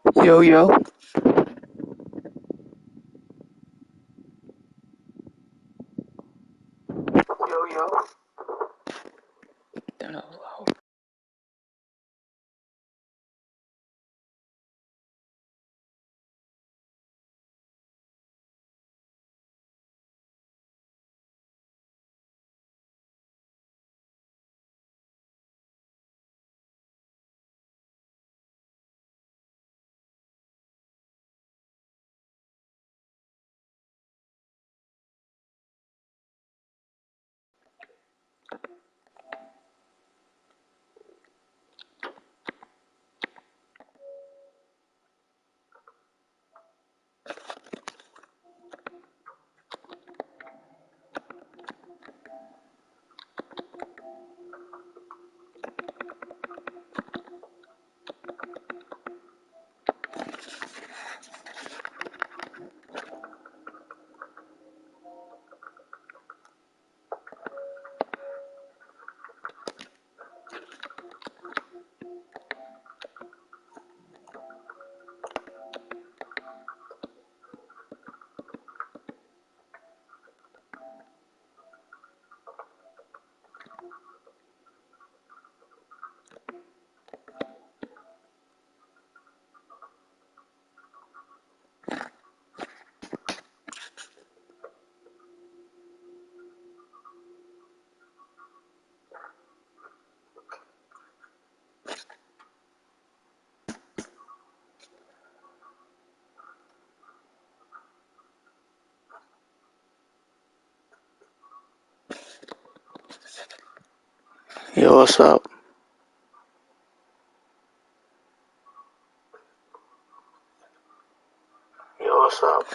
Yo, yo. Yo, yo. Damn, that was loud. Yo, what's up? Yo, what's up?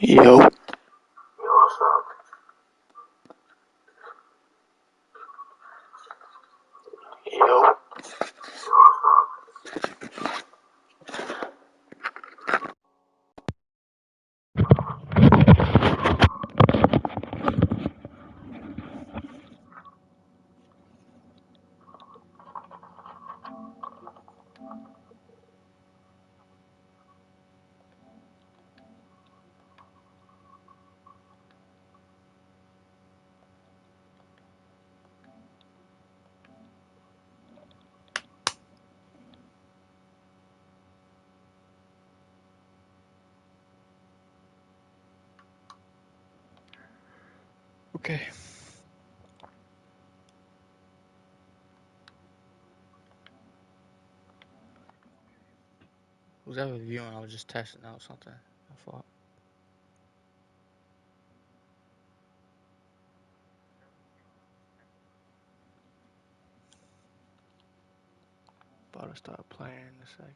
Yo. Yo, what's up? Yo. Okay. Was that reviewing? I was just testing out something. I thought. About to start playing in a second.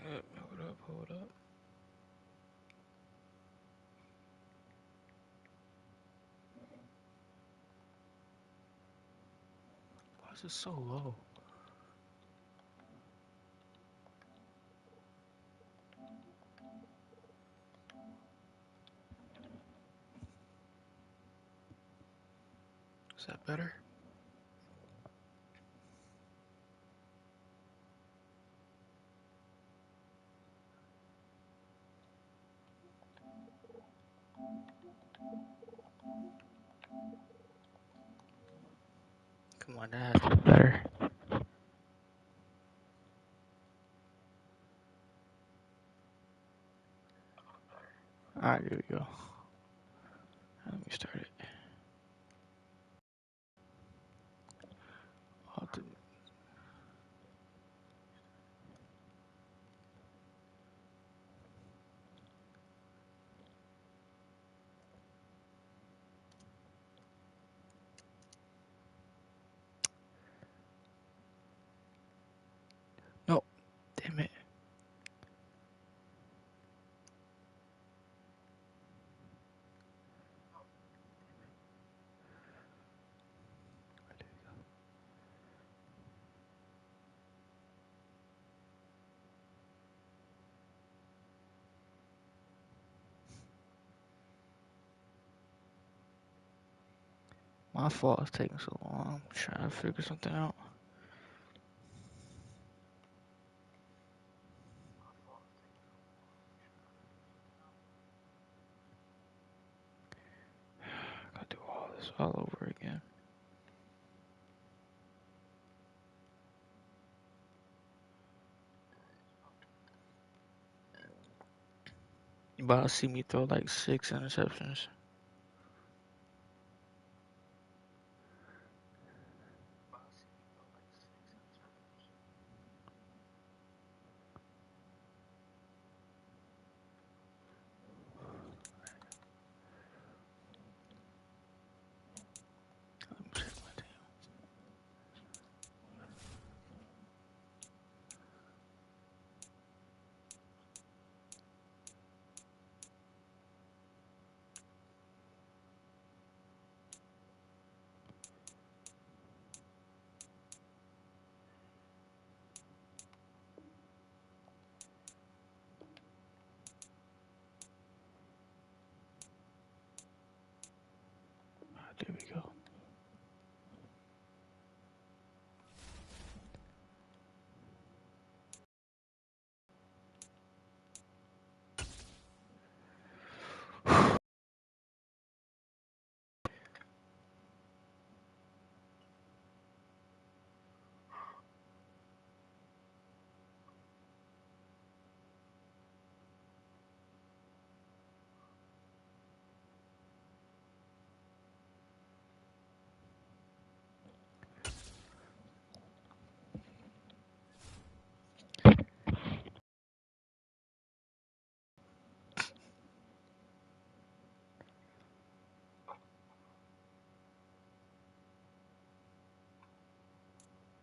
Hold up, hold up. Why is it so low? Is that better? on, that has to be better. Alright, here we go. Let me start it. No, damn it. My fault it's taking so long. I'm trying to figure something out. I gotta do all this all over again. You about to see me throw like 6 interceptions. Let me check my team. There we go.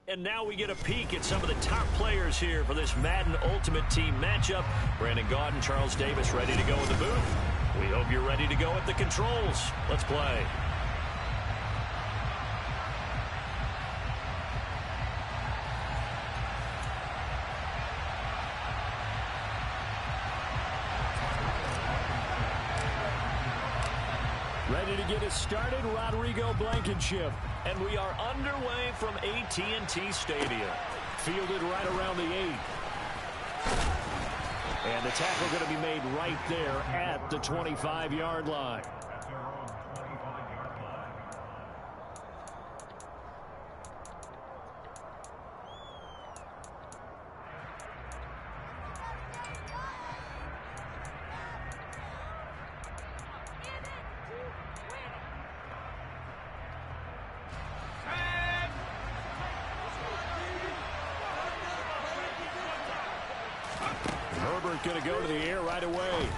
And now we get a peek at some of the top players here for this Madden Ultimate Team matchup. Brandon Gaudin, Charles Davis ready to go in the booth. We hope you're ready to go at the controls. Let's play. Ready to get us started, Rodrigo Blankenship. And we are underway from AT&T Stadium. Fielded right around the 8. And the tackle going to be made right there at the 25-yard line. Going to go to the air right away.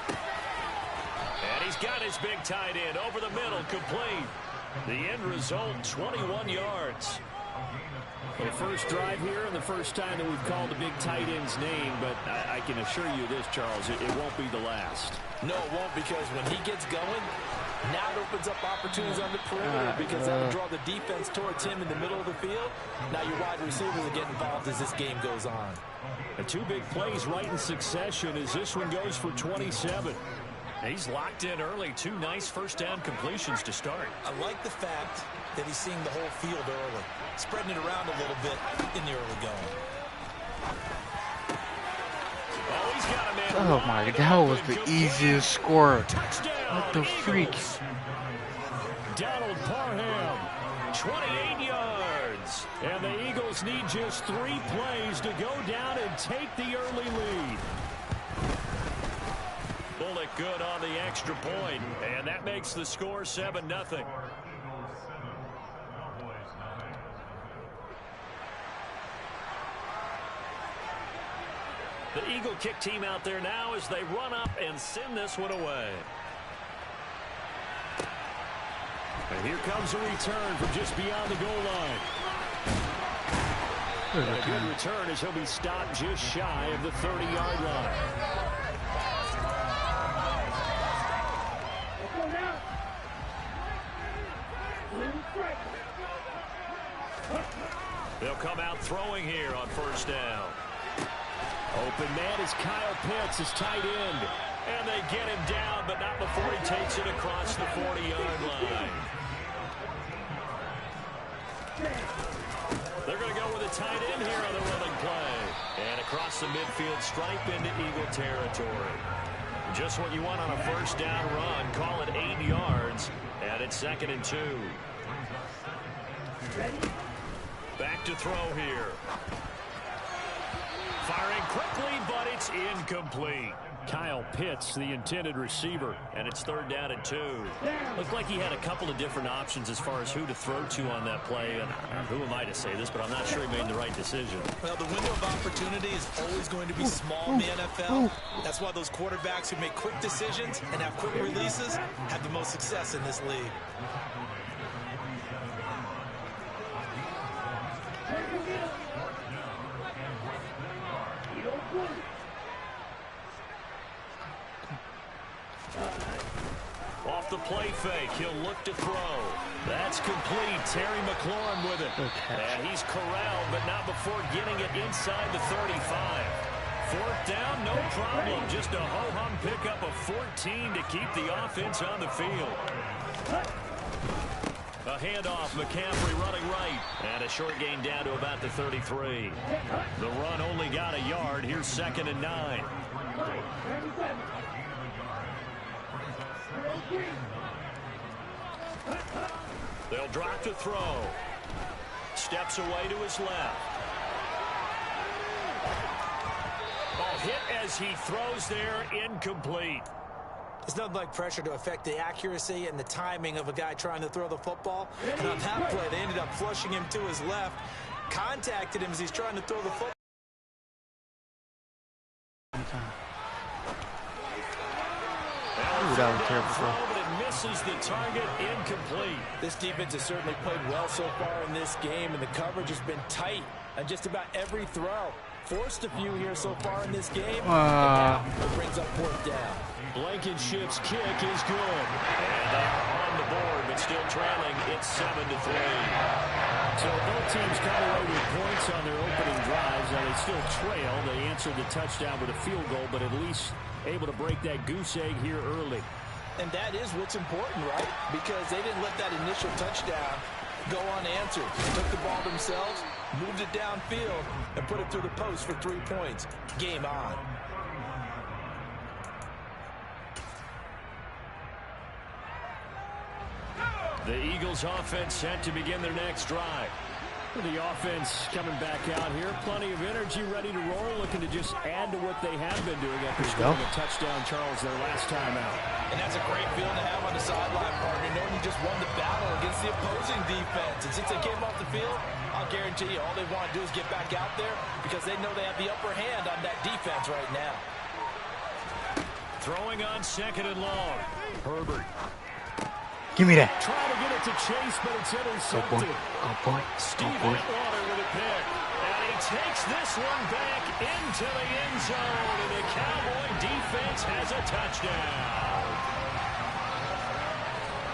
And he's got his big tight end over the middle, complete. The end result, 21 yards. The first drive here and the first time that we've called the big tight end's name, but I can assure you this, Charles, it won't be the last. No, it won't, because when he gets going, now it opens up opportunities on the perimeter, because that will draw the defense towards him in the middle of the field. Now your wide receivers will get involved as this game goes on. The two big plays right in succession as this one goes for 27. He's locked in early. 2 nice first down completions to start. I like the fact that he's seeing the whole field early, spreading it around a little bit in the early going. Oh, he's got a man. Oh my God, that was the easiest score. What the freak? Donald Parham, 28 yards. yards. And the Eagles need just 3 plays to go down and take the early lead. Bullock good on the extra point, and that makes the score 7-0. The Eagle kick team out there now as they run up and send this one away. And here comes a return from just beyond the goal line. And a good return as he'll be stopped just shy of the 30-yard line. They'll come out throwing here on first down. Open man is Kyle Pitts, his tight end. And they get him down, but not before he takes it across the 40-yard line. They're going to go with a tight end here on the running play. And across the midfield stripe into Eagle territory. Just what you want on a first down run. Call it 8 yards. And it's 2nd and 2. Back to throw here. Firing quickly, but it's incomplete. Kyle Pitts, the intended receiver, and it's 3rd down and 2. Looked like he had a couple of different options as far as who to throw to on that play. And who am I to say this, but I'm not sure he made the right decision. Well, the window of opportunity is always going to be small in the NFL. That's why those quarterbacks who make quick decisions and have quick releases have the most success in this league. Off the play fake, he'll look to throw. That's complete. Terry McLaurin with it. And he's corralled, but not before getting it inside the 35. 4th down, no problem. Just a ho-hum pickup of 14 to keep the offense on the field. A handoff, McCaffrey running right. And a short gain down to about the 33. The run only got a yard. Here's 2nd and 9. They'll drop to throw. Steps away to his left. Ball hit as he throws there, incomplete. There's nothing like pressure to affect the accuracy and the timing of a guy trying to throw the football. And on that play, they ended up flushing him to his left, contacted him as he's trying to throw the football. That was terrible throw. But it misses the target, incomplete. This defense has certainly played well so far in this game, and the coverage has been tight on just about every throw. Forced a few here so far in this game, and now it brings up 4th down. Blankenship's kick is good. And they are on the board, but still trailing. It's 7-3. So both teams come away with points on their opening drives. Now they still trail. They answered the touchdown with a field goal, but at least able to break that goose egg here early. And that is what's important, right? Because they didn't let that initial touchdown go unanswered. They took the ball themselves, moved it downfield, and put it through the post for 3 points. Game on. The Eagles offense set to begin their next drive. The offense coming back out here. Plenty of energy, ready to roll, looking to just add to what they have been doing after scoring a touchdown, Charles, their last time out. And that's a great feeling to have on the sideline, partner, knowing you just won the battle against the opposing defense. And since they came off the field, I'll guarantee you all they want to do is get back out there because they know they have the upper hand on that defense right now. Throwing on 2nd and long. Herbert. Give me that. Trying to get it to Chase, but it's intercepted. Oh, boy. Steve Atwater with a pick. And he takes this one back into the end zone. And the Cowboy defense has a touchdown.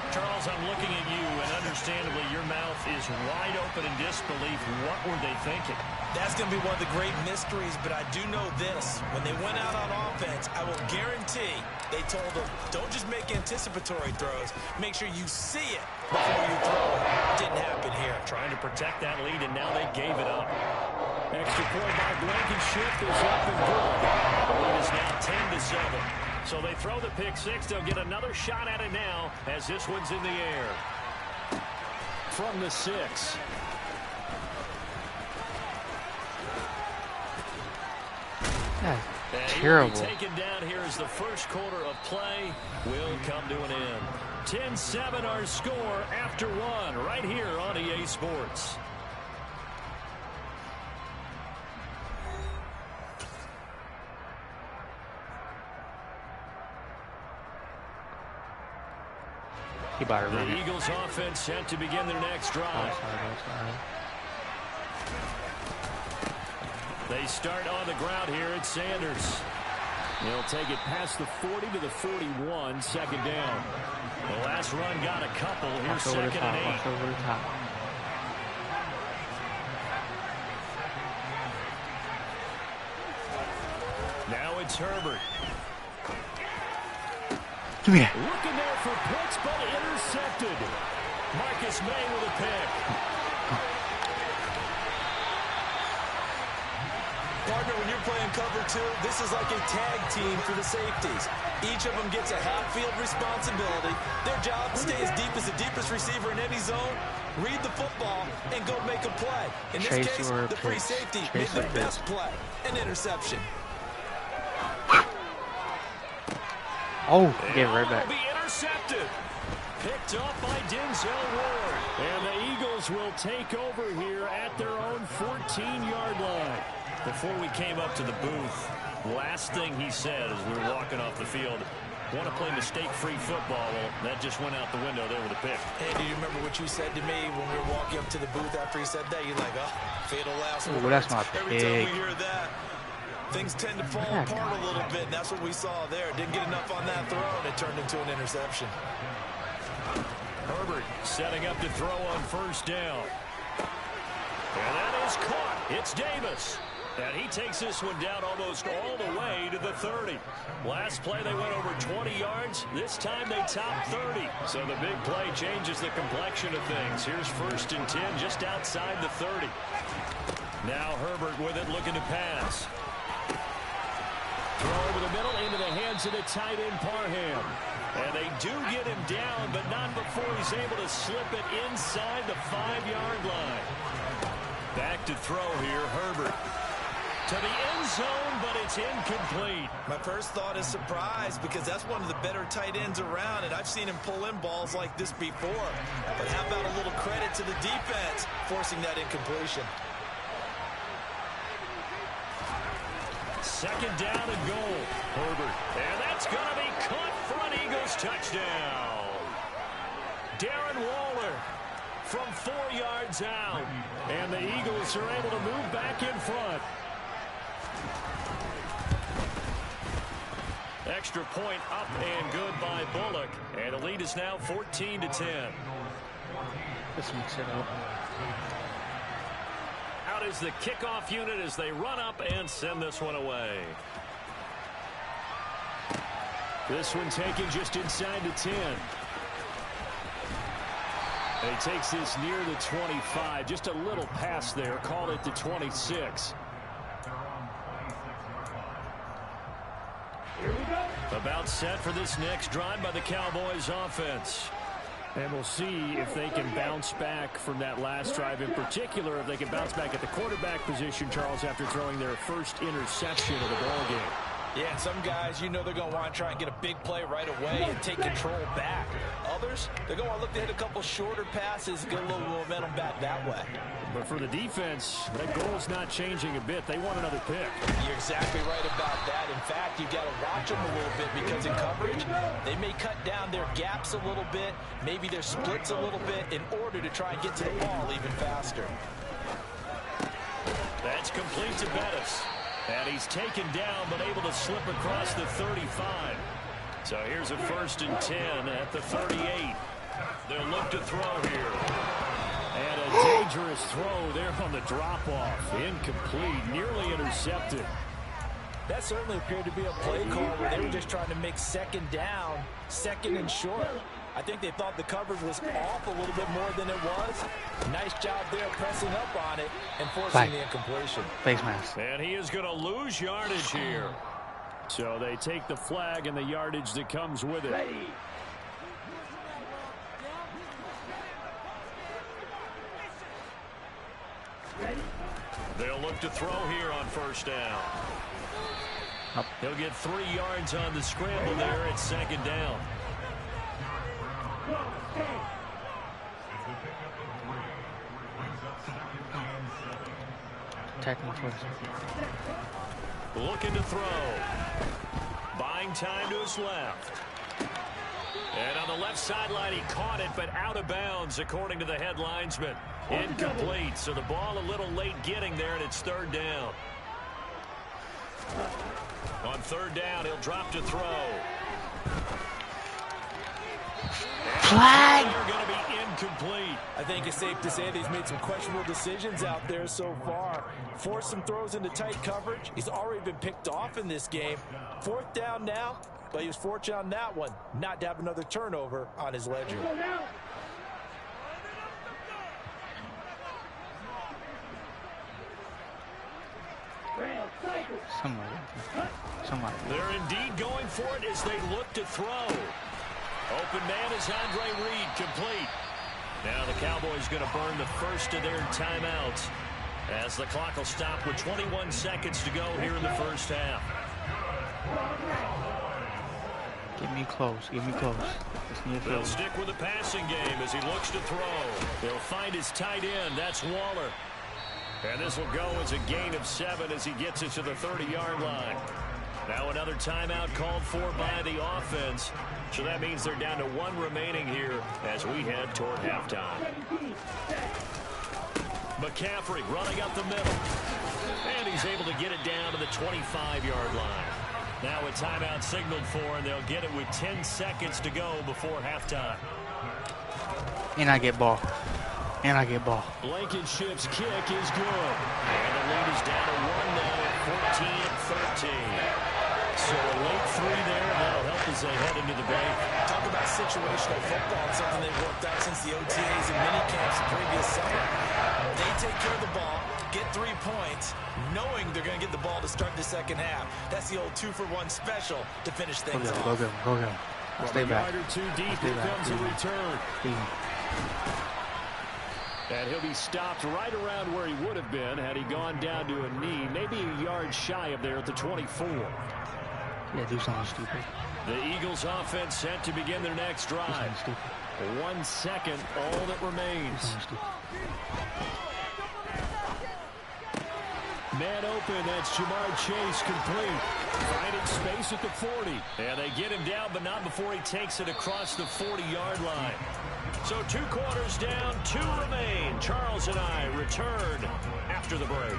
Charles, I'm looking at you, and understandably, your mouth is wide open in disbelief. What were they thinking? That's going to be one of the great mysteries, but I do know this. When they went out on offense, I will guarantee they told them, don't just make anticipatory throws. Make sure you see it before you throw it. Didn't happen here. Trying to protect that lead, and now they gave it up. Extra point by Blankenship is up and good. The lead is now 10-7. So they throw the pick six. They'll get another shot at it now as this one's in the air. From the 6. terrible. Taken down here as the first quarter of play will come to an end. 10-7 our score after one right here on EA Sports. The Eagles offense set to begin their next drive. They start on the ground here at Sanders. They'll take it past the 40 to the 41, second down. The last run got a couple. Here's second and 8. Over the top. Now it's Herbert. Give me that. Looking there for picks, but intercepted. Marcus May with a pick. Partner, when you're playing cover two, this is like a tag team for the safeties. Each of them gets a half-field responsibility. Their job, stay as deep as the deepest receiver in any zone, read the football, and go make a play. In this case, the free safety made the best play, an interception. Oh, get right back. Be intercepted. Picked off by Denzel Ward. And the Eagles will take over here at their own 14-yard line. Before we came up to the booth, last thing he said as we were walking off the field, want to play mistake-free football. Well, that just went out the window there with a pick. Hey, do you remember what you said to me when we were walking up to the booth after he said that? You're like, oh, fatal last words. Ooh, that's my Every time we hear that, things tend to fall apart a little bit, and that's what we saw there. Didn't get enough on that throw, and it turned into an interception. Herbert setting up to throw on first down. And that is caught. It's Davis. And he takes this one down almost all the way to the 30. Last play they went over 20 yards. This time they top 30. So the big play changes the complexion of things. Here's first and 10 just outside the 30. Now Herbert with it looking to pass. Throw over the middle into the hands of the tight end Parham. And they do get him down, but not before he's able to slip it inside the 5-yard line. Back to throw here, Herbert. To the end zone, but it's incomplete. My first thought is surprise because that's one of the better tight ends around, and I've seen him pull in balls like this before. But how about a little credit to the defense forcing that incompletion? Second down and goal. Herbert. And that's going to be caught for an Eagles touchdown. Darren Waller from 4 yards out. And the Eagles are able to move back in front. Extra point up and good by Bullock. And the lead is now 14-10. Let's mix it up. Out is the kickoff unit as they run up and send this one away. This one taken just inside the 10. And he takes this near the 25. Just a little pass there. Called it the 26. About set for this next drive by the Cowboys offense. And we'll see if they can bounce back from that last drive. In particular, if they can bounce back at the quarterback position, Charles, after throwing their first interception of the ballgame. Yeah, and some guys, you know they're going to want to try and get a big play right away and take control back. Others, they're going to look to hit a couple shorter passes, get a little momentum back that way. But for the defense, that goal's not changing a bit. They want another pick. You're exactly right about that. In fact, you've got to watch them a little bit because in coverage, they may cut down their gaps a little bit, maybe their splits a little bit in order to try and get to the ball even faster. That's complete to Bettis. And he's taken down, but able to slip across the 35. So here's a first and 10 at the 38. They'll look to throw here. And a dangerous throw there on the drop-off. Incomplete, nearly intercepted. That certainly appeared to be a play call where they were just trying to make second down, second and short. I think they thought the coverage was off a little bit more than it was. Nice job there pressing up on it and forcing the incompletion. Face mask. And he is going to lose yardage here. So they take the flag and the yardage that comes with it. They'll look to throw here on first down. He'll get 3 yards on the scramble there at 2nd down. Attacking first. Looking to throw. Buying time to his left. And on the left sideline, he caught it, but out of bounds, according to the head linesman. Incomplete, so the ball a little late getting there, and it's 3rd down. On 3rd down, he'll drop to throw. Flag! They're going to be incomplete. I think it's safe to say that he's made some questionable decisions out there so far. Forced some throws into tight coverage. He's already been picked off in this game. 4th down now, but he was fortunate on that one not to have another turnover on his ledger. Somebody. They're indeed going for it as they look to throw. Open man is Andre Reed, complete. Now the Cowboys going to burn the first of their timeouts as the clock will stop with 21 seconds to go here in the first half. Get me close. Get me close. They'll stick with the passing game as he looks to throw. He'll find his tight end. That's Waller. And this will go as a gain of 7 as he gets it to the 30-yard line. Now another timeout called for by the offense. So that means they're down to 1 remaining here as we head toward halftime. McCaffrey running up the middle. And he's able to get it down to the 25-yard line. Now a timeout signaled for, and they'll get it with 10 seconds to go before halftime. And I get ball. And I get ball. Blankenship's kick is good. And the lead is down to 1 now at 14-13. So a late 3 there. That'll help as they head into the break. Talk about situational football. It's something they've worked out since the OTAs and minicamps the previous summer. They take care of the ball, get 3 points, knowing they're going to get the ball to start the second half. That's the old 2-for-1 special to finish things off. Go get him. Go get him. Stay back. Yard or 2 deep. Here comes a return. And he'll be stopped right around where he would have been had he gone down to a knee, maybe a yard shy of there at the 24. Yeah, do something stupid. The Eagles offense set to begin their next drive. 1 second, all that remains. Man open, that's Jamar Chase, complete. Finding space at the 40. And they get him down, but not before he takes it across the 40-yard line. So 2 quarters down, 2 remain. Charles and I return after the break.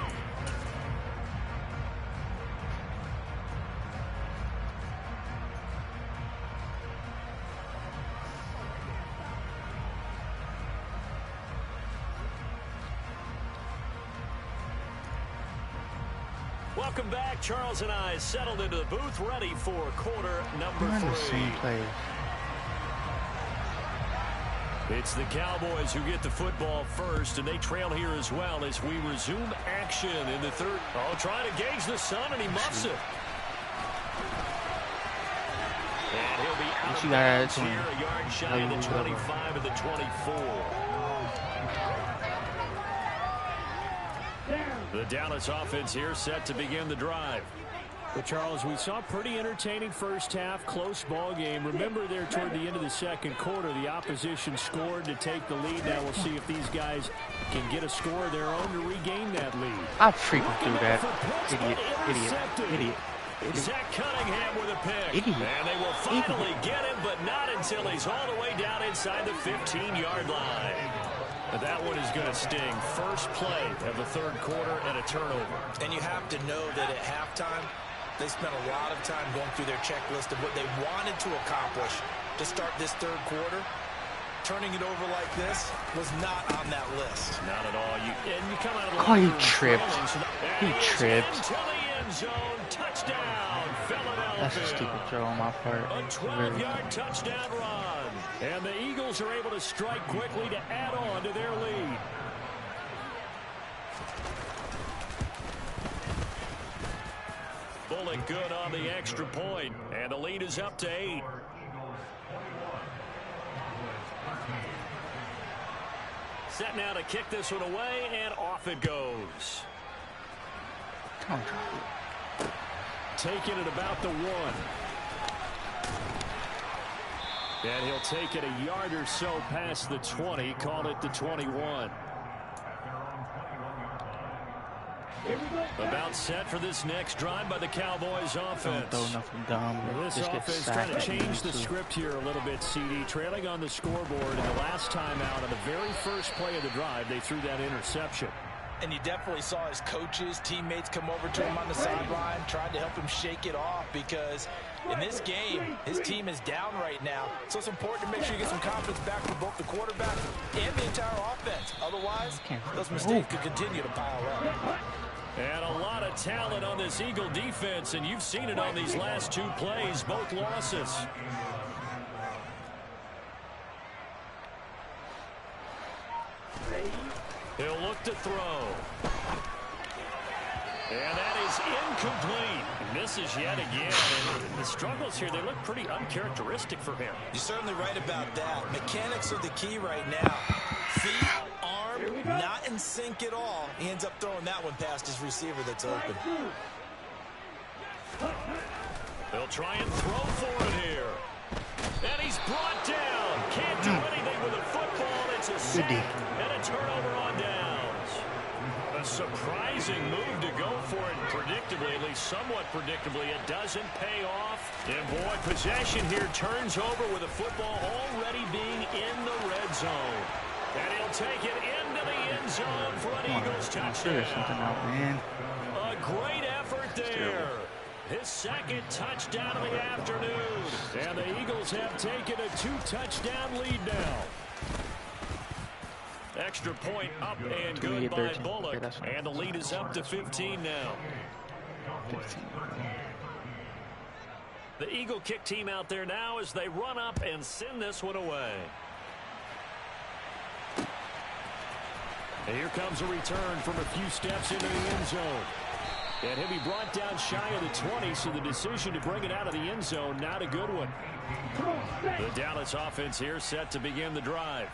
Welcome back. Charles and I settled into the booth, ready for quarter number 3. It's the Cowboys who get the football first, and they trail here as well as we resume action in the 3rd. Oh, trying to gauge the sun, and he muffs it. And he'll be out of bounds here, a yard shy of the 25 of the 24. The Dallas offense here set to begin the drive. But Charles, we saw a pretty entertaining first half, close ball game. Remember there toward the end of the second quarter, the opposition scored to take the lead. Now we'll see if these guys can get a score of their own to regain that lead. I'll freaking do that. Idiot. Zach Cunningham with a pick. Idiot. And they will finally get him, but not until he's all the way down inside the 15-yard line. But that one is going to sting. First play of the 3rd quarter and a turnover. And you have to know that at halftime, they spent a lot of time going through their checklist of what they wanted to accomplish to start this 3rd quarter. Turning it over like this was not on that list. Not at all. You come out of the he tripped. He tripped. Into the end zone. Touchdown, Philadelphia. That's a stupid throw on my part. A 12-yard touchdown run. And the Eagles are able to strike quickly to add on to their lead. Bullock good on the extra point, and the lead is up to 8. Set now to kick this one away, and off it goes. taken at about the 1. And he'll take it a yard or so past the 20, call it the 21. About set for this next drive by the Cowboys offense. Don't throw nothing dumb. This offense trying to change the script here a little bit, CD. Trailing on the scoreboard, and the last time out on the very first play of the drive, they threw that interception. And you definitely saw his coaches, teammates come over to him on the sideline, tried to help him shake it off because in this game, his team is down right now. So it's important to make sure you get some confidence back for both the quarterback and the entire offense. Otherwise, those mistakes could continue to pile up. And a lot of talent on this Eagle defense, and you've seen it on these last 2 plays, both losses. He'll look to throw. And that is incomplete. He misses yet again. And the struggles here, they look pretty uncharacteristic for him. You're certainly right about that. Mechanics are the key right now. Feet, arm, not in sync at all. He ends up throwing that one past his receiver that's open. They'll try and throw for it here. And he's brought down. Can't do anything with a football. It's a sack and a turnover on downs. A surprising move to go for it predictably, at least somewhat predictably. It doesn't pay off. And boy, possession here turns over with a football already being in the red zone. And he'll take it into the end zone for an Eagles touchdown. A great effort there. His second touchdown of the afternoon. And the Eagles have taken a 2-touchdown lead now. Extra point up and good by Bullock. And the lead is up to 15 now. The Eagle kick team out there now as they run up and send this one away. And here comes a return from a few steps into the end zone. And he'll be brought down shy of the 20, so the decision to bring it out of the end zone, not a good one. The Dallas offense here set to begin the drive.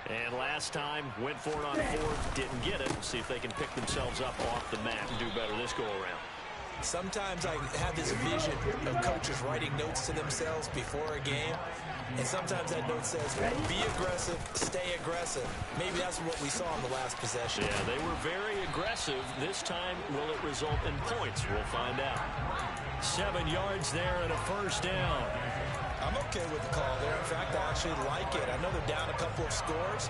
And last time, went for it on 4th, didn't get it. See if they can pick themselves up off the mat and do better this go-around. Sometimes I have this vision of coaches writing notes to themselves before a game. And sometimes that note says, be aggressive, stay aggressive. Maybe that's what we saw in the last possession. Yeah, they were very aggressive. This time, will it result in points? We'll find out. 7 yards there and a first down. I'm okay with the call there. In fact, I actually like it. I know they're down a couple of scores,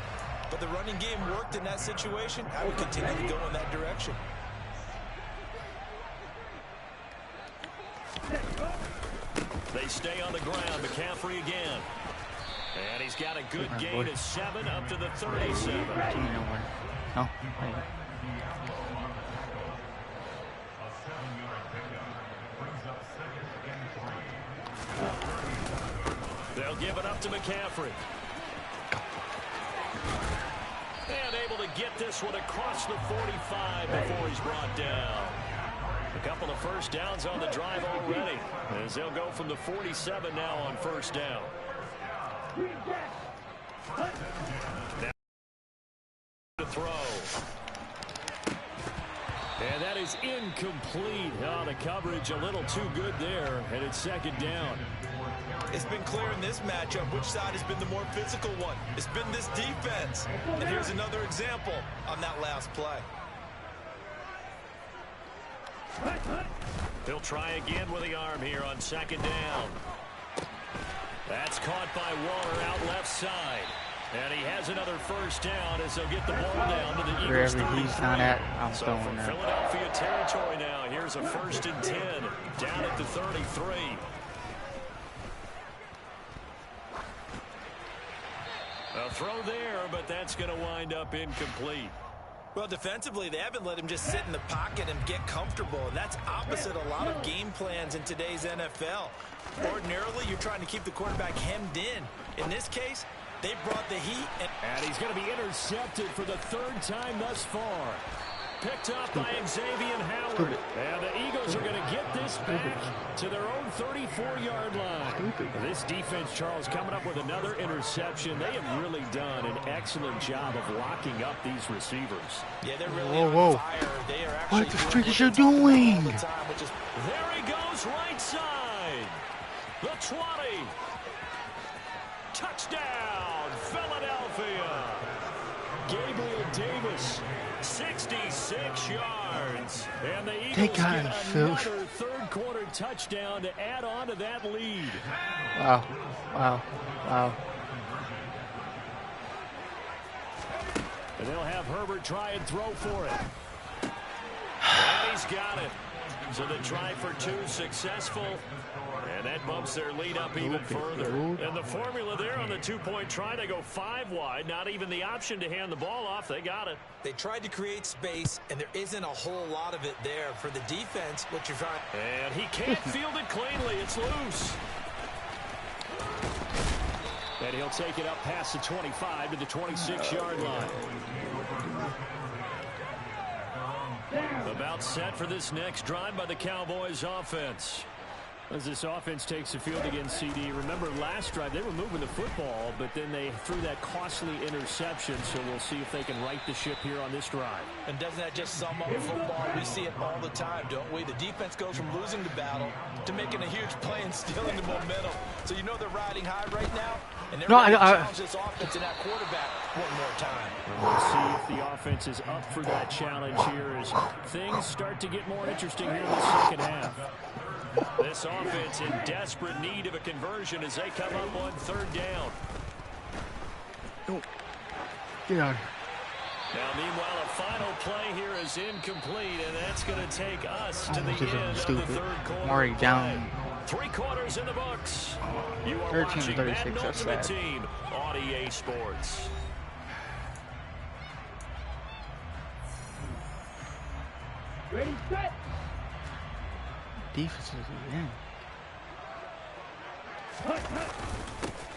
but the running game worked in that situation. I would continue to go in that direction. They stay on the ground. McCaffrey again. And he's got a good gain of 7 up to the 37. No. They'll give it up to McCaffrey. And able to get this one across the 45 before he's brought down. A couple of first downs on the drive already, as they'll go from the 47 now on first down. Now to throw. And that is incomplete. Oh, the coverage a little too good there, and it's second down. It's been clear in this matchup which side has been the more physical one. It's been this defense. And here's another example on that last play. He'll try again with the arm here on second down. That's caught by Waller out left side. And he has another first down as they'll get the ball down to the Eagles. Wherever he's not at, I'm so throwing from that. Philadelphia territory now, here's a 1st and 10 down at the 33. A throw there, but that's going to wind up incomplete. Well, defensively, they haven't let him just sit in the pocket and get comfortable, and that's opposite a lot of game plans in today's NFL. Ordinarily, you're trying to keep the quarterback hemmed in. In this case, they brought the heat. And he's going to be intercepted for the 3rd time thus far. Picked up by Xavier Howard. And the Eagles are going to get this back to their own 34-yard line. This defense, Charles, coming up with another interception. They have really done an excellent job of locking up these receivers. Yeah, they're really on fire. They are actually what the freak is you doing? There he goes, right side. The 20. Touchdown, Philadelphia. Gabriel Davis, 66 yards. And the Eagles get another third-quarter touchdown to add on to that lead. Wow. Wow. Wow. And they'll have Herbert try and throw for it. And he's got it. So the try for 2 successful. And that bumps their lead up even further. And the formula there on the 2-point try, they go 5 wide. Not even the option to hand the ball off. They got it. They tried to create space, and there isn't a whole lot of it there. For the defense, what you're trying... And he can't field it cleanly. It's loose. And he'll take it up past the 25 to the 26-yard line. About set for this next drive by the Cowboys offense. As this offense takes the field against CD. Remember last drive they were moving the football, but then they threw that costly interception, so we'll see if they can right the ship here on this drive. And doesn't that just sum up football? We see it all the time, don't we? The defense goes from losing the battle to making a huge play and stealing the momentum. So you know they're riding high right now, and they're ready to challenge this offense and that quarterback one more time. We'll see if the offense is up for that challenge here as things start to get more interesting here in the second half. This offense in desperate need of a conversion as they come up on 3rd down. Get out. Now, meanwhile, a final play here is incomplete, and that's going to take us to the end of the 3rd quarter. I'm already down. 3 quarters in the books. You are 13 watching 36, Madden that's Ultimate sad. Team on EA Sports. Ready, set. Defense is in.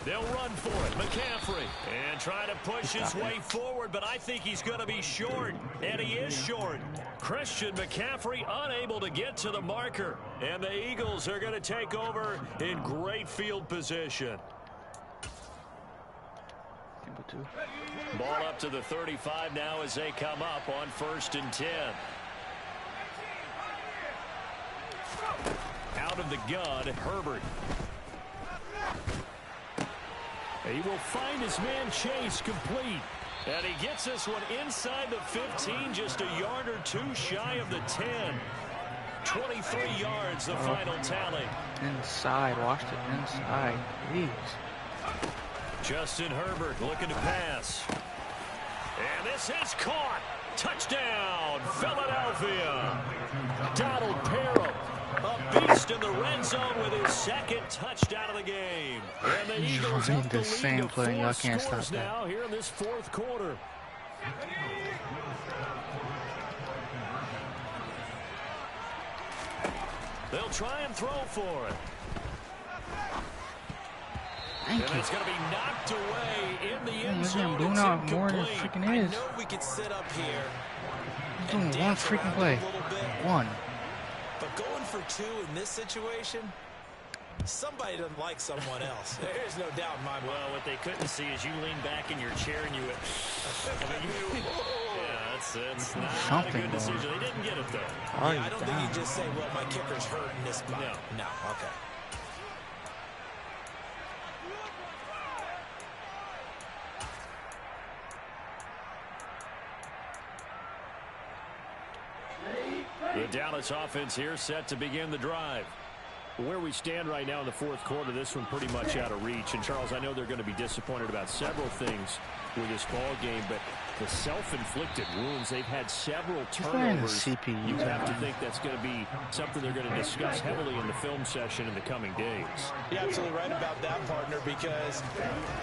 They'll run for it. McCaffrey. And try to push his way forward, but I think he's going to be short. And he is short. Christian McCaffrey unable to get to the marker. And the Eagles are going to take over in great field position. Ball up to the 35 now as they come up on 1st and 10. Out of the gun, Herbert. He will find his man Chase complete. And he gets this one inside the 15, just a yard or 2 shy of the 10. 23 yards, the final tally. Inside, watch it inside, please. Justin Herbert looking to pass. And this is caught. Touchdown, Philadelphia. Donald Parham, a beast in the red zone with his 2nd touchdown of the game. And the Eagles up the lead to 4 scores now here in this 4th quarter. They'll try and throw for it. And it's going to be knocked away in the end zone. Doing out more than it freaking is. I know we could sit up here. He's doing one freaking play. One. But going for 2 in this situation, somebody doesn't like someone else. There's no doubt in my mind. Well, what they couldn't see is you lean back in your chair and you went, yeah, it's not a good decision. They didn't get it, though. Yeah, I don't think you just say, well, my kicker's hurt in this spot. No, okay. The Dallas offense here set to begin the drive. Where we stand right now in the 4th quarter, this one pretty much out of reach. And, Charles, I know they're going to be disappointed about several things with this ball game, but the self-inflicted wounds, they've had several turnovers. You have to think that's going to be something they're going to discuss heavily in the film session in the coming days. You're absolutely right about that, partner, because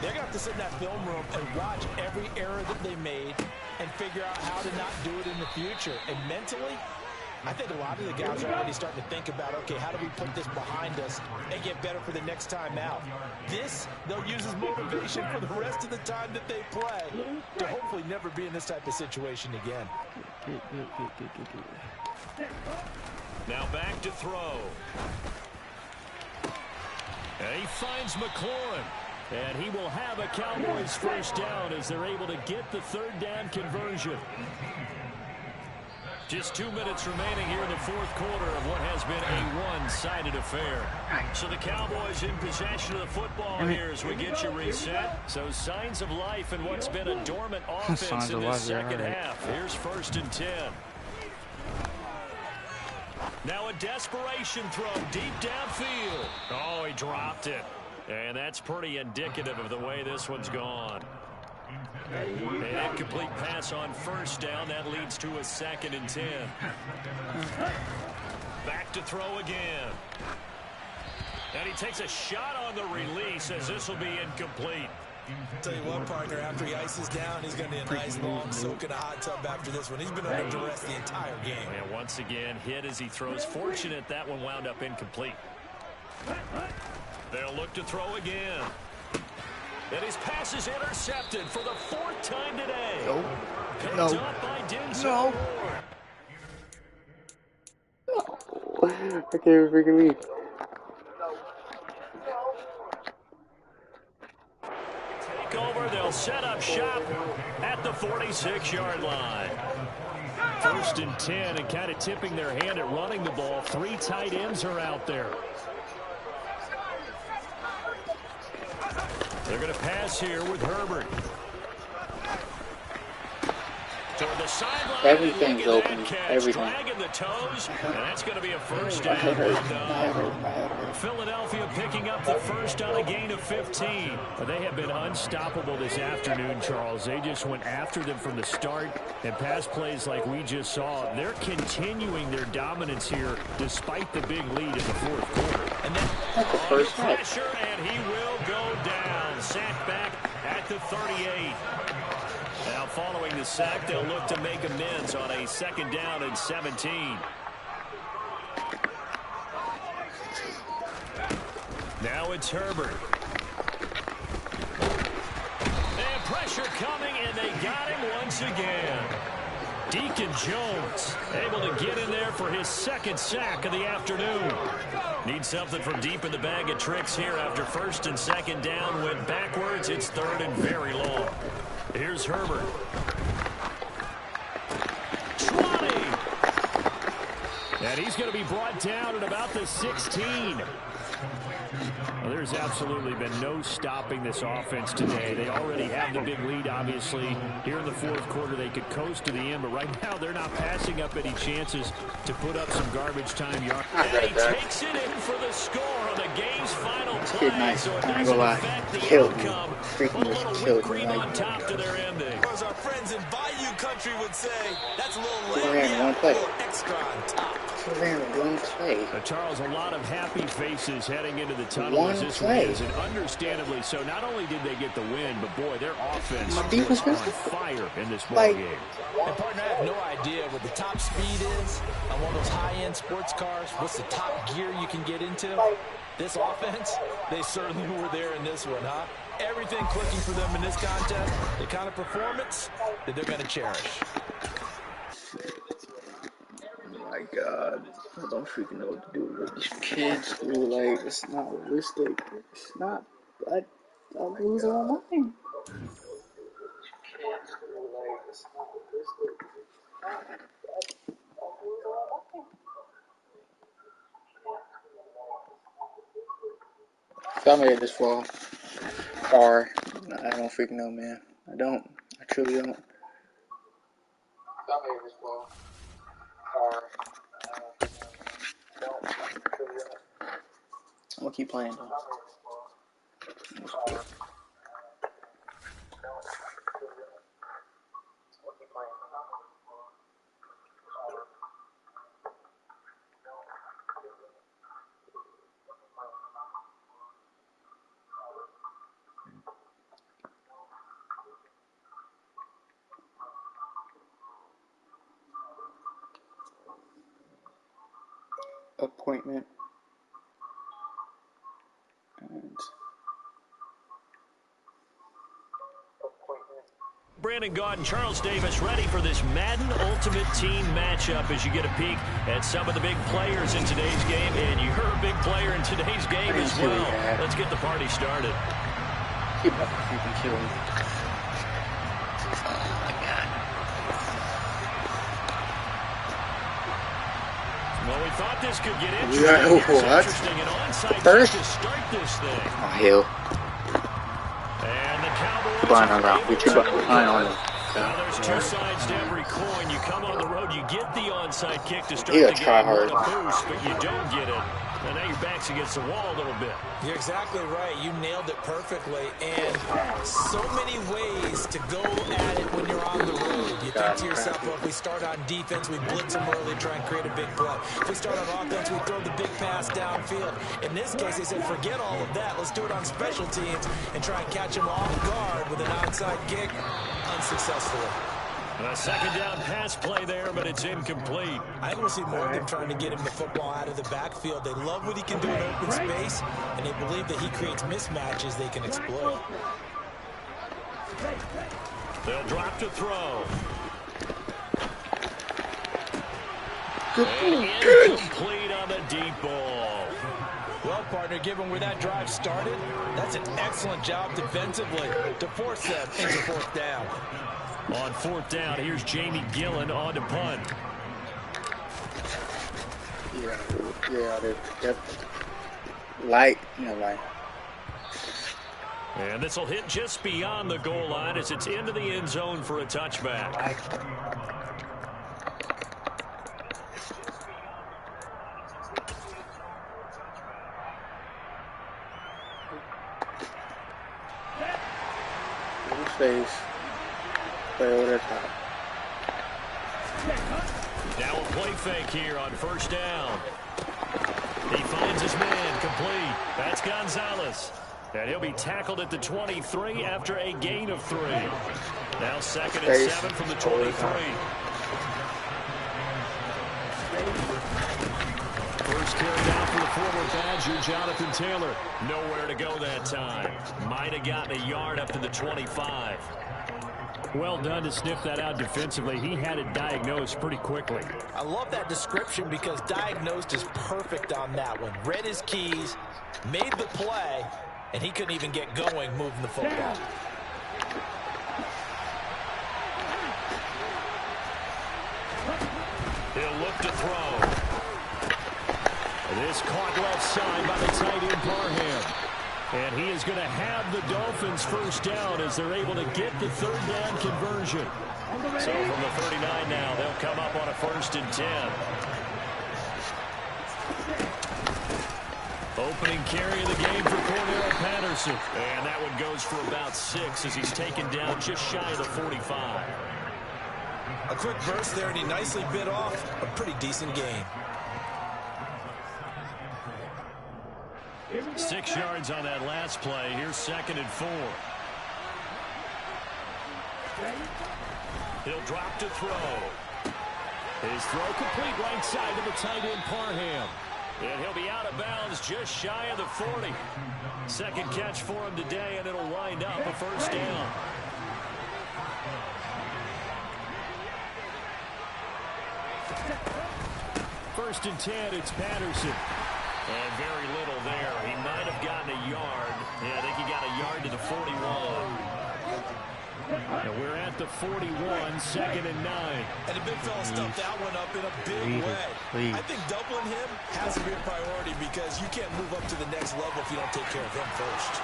they're going to have to sit in that film room and watch every error that they made and figure out how to not do it in the future. And mentally, I think a lot of the guys are already starting to think about, okay, how do we put this behind us and get better for the next time out? This, they'll use as motivation for the rest of the time that they play to hopefully never be in this type of situation again. Now back to throw. And he finds McLaurin. And he will have a Cowboys first down as they're able to get the third down conversion. Just 2 minutes remaining here in the fourth quarter of what has been a one-sided affair. So the Cowboys in possession of the football here as we get you reset. So signs of life in what's been a dormant offense in this second half. Here's 1st and 10. Now a desperation throw deep downfield. Oh, he dropped it. And that's pretty indicative of the way this one's gone. An incomplete pass on first down. That leads to a 2nd and 10. Back to throw again. And he takes a shot on the release as this will be incomplete. Tell you what, partner, after he ices down, he's going to be a nice long soak in a hot tub after this one. He's been under duress the entire game. And once again, hit as he throws. Fortunate that one wound up incomplete. They'll look to throw again. And his pass is intercepted for the 4th time today. Picked up by Denzel Ward. I can't even freaking leave. Take over. They'll set up shop at the 46-yard line. 1st and 10, and kind of tipping their hand at running the ball. 3 tight ends are out there. They're going to pass here with Herbert. Toward the sideline. Everything's open. Everything. Dragging the toes, and that's going to be a first down. Well done. Philadelphia picking up the first on a gain of 15. But they have been unstoppable this afternoon, Charles. They just went after them from the start, and pass plays like we just saw. They're continuing their dominance here despite the big lead in the fourth quarter. And then That's the first pressure, and he will go down. Sacked back at the 38. Now following the sack, they'll look to make amends on a 2nd down and 17. Now it's Herbert. And pressure coming, and they got him once again. Deacon Jones able to get in there for his 2nd sack of the afternoon. Needs something from deep in the bag of tricks here after 1st and 2nd down. Went backwards. It's 3rd and very long. Here's Herbert. Trotting. And he's going to be brought down at about the 16. Well, there's absolutely been no stopping this offense today. They already have the big lead, obviously. Here in the fourth quarter, they could coast to the end, but right now they're not passing up any chances to put up some garbage time yards. And he takes it in for the score on the game's final play. Nice. So it I'm doesn't gonna affect the killed me. outcome. Freaking Put a just little killed whipped me. cream Like, on top to their ending. As our friends in Bayou Country would say, that's a little We're in one lamb, play. a little extra on top. we're in one play. Charles, a lot of happy faces heading into the tunnel One as this play. one is, and understandably so. Not only did they get the win, but boy, their offense My was defense on was good. fire in this ball Like- game. And partner, I have no idea what the top speed is on one of those high-end sports cars. What's the top gear you can get into? This offense, they certainly were there in this one, huh? Everything clicking for them in this contest, the kind of performance that they're going to cherish. Oh my God. I don't freaking know what to do with these kids, dude. Like, it's not realistic. It's not. I'm losing my mind. So I made it this far. Or, I don't freaking know, man. I don't. I truly don't. So I made it this far. Or, I'm gonna keep playing, though. appointment. And Brandon Gaudin, Charles Davis ready for this Madden Ultimate Team matchup as you get a peek at some of the big players in today's game. And you're a big player in today's game as well. Let's get the party started. Keep up freaking killing. Oh my god. Well, we thought this could get interesting. What? An onside First? to start this thing. Oh hell. And the Cowboys Now there's two sides to every coin. You come on the road, you get the onside kick to start the game with a boost, but you don't get it. And now your back's against the wall a little bit. You're exactly right. You nailed it perfectly. And so many ways to go at it when you're on the road. You think to yourself, well, if we start on defense, we blitz them early, try and create a big play. If we start on offense, we throw the big pass downfield. In this case, they said, forget all of that. Let's do it on special teams and try and catch them off guard with an onside kick. Unsuccessfully. A second down pass play there, but it's incomplete. I think we'll see more of them trying to get him the football out of the backfield. They love what he can do in open space, and they believe that he creates mismatches they can exploit. They'll drop to throw. And incomplete on the deep ball. Well, partner, given where that drive started, that's an excellent job defensively to force them into fourth down. On fourth down, here's Jamie Gillen on to punt. Yeah, they're light, light. And this will hit just beyond the goal line as it's into the end zone for a touchback. Face. Play over the top. Now a play fake here on first down. He finds his man complete. That's Gonzalez. And he'll be tackled at the 23 after a gain of 3. Now second and 7 from the 23. First carry down for the former Badger, Jonathan Taylor. Nowhere to go that time. Might have gotten a yard up to the 25. Well done to sniff that out defensively. He had it diagnosed pretty quickly. I love that description because diagnosed is perfect on that one. Read his keys, made the play, and he couldn't even get going moving the football. He'll look to throw. This caught left side by the tight end Parham. And he is going to have the Dolphins first down as they're able to get the third down conversion. So from the 39 now, they'll come up on a 1st and 10. Opening carry of the game for Cornell Patterson. And that one goes for about 6 as he's taken down just shy of the 45. A quick burst there, and he nicely bit off a pretty decent gain. 6 yards on that last play. Here's 2nd and 4. He'll drop to throw. His throw complete right side to the tight end Parham. And he'll be out of bounds just shy of the 40. Second catch for him today, and it'll wind up a first down. First and 10, it's Patterson. And very little there. He might have gotten a yard. Yeah, I think he got a yard to the 41. And we're at the 41, 2nd and 9. And the big fella stuffed that one up in a big way. I think doubling him has to be a priority because you can't move up to the next level if you don't take care of him first.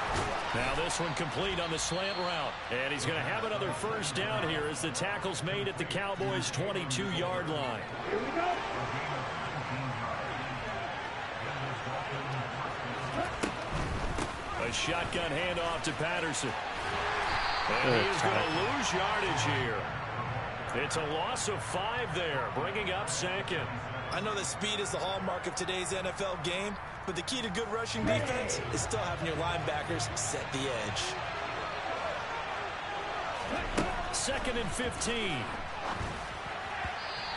Now this one complete on the slant route. And he's going to have another first down here as the tackle's made at the Cowboys' 22-yard line. Here we go. A shotgun handoff to Patterson. And he is going to lose yardage here. It's a loss of 5 there, bringing up 2nd. I know that speed is the hallmark of today's NFL game, but the key to good rushing defense is still having your linebackers set the edge. 2nd and 15.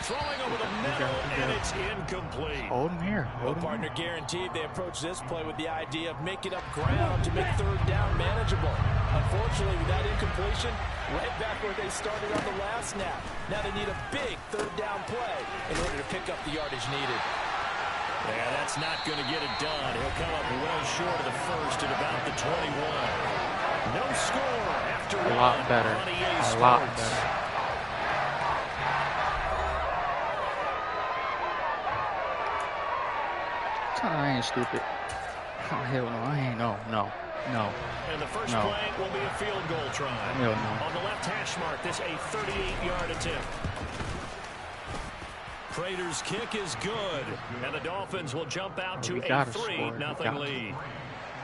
Throwing over the middle, and it's incomplete. Hold him here. Well, partner, guaranteed they approach this play with the idea of making up ground to make third down manageable. Unfortunately, with that incompletion, right back where they started on the last snap. Now they need a big third down play in order to pick up the yardage needed. Yeah, that's not going to get it done. He'll come up well short of the first at about the 21. No score after a lot better. A lot better. I ain't stupid. Oh, hell no, I ain't. No. And the first play will be a field goal try. Hell no. On the left hash mark, this a 38-yard attempt. Prater's kick is good, and the Dolphins will jump out to a 3-0 lead.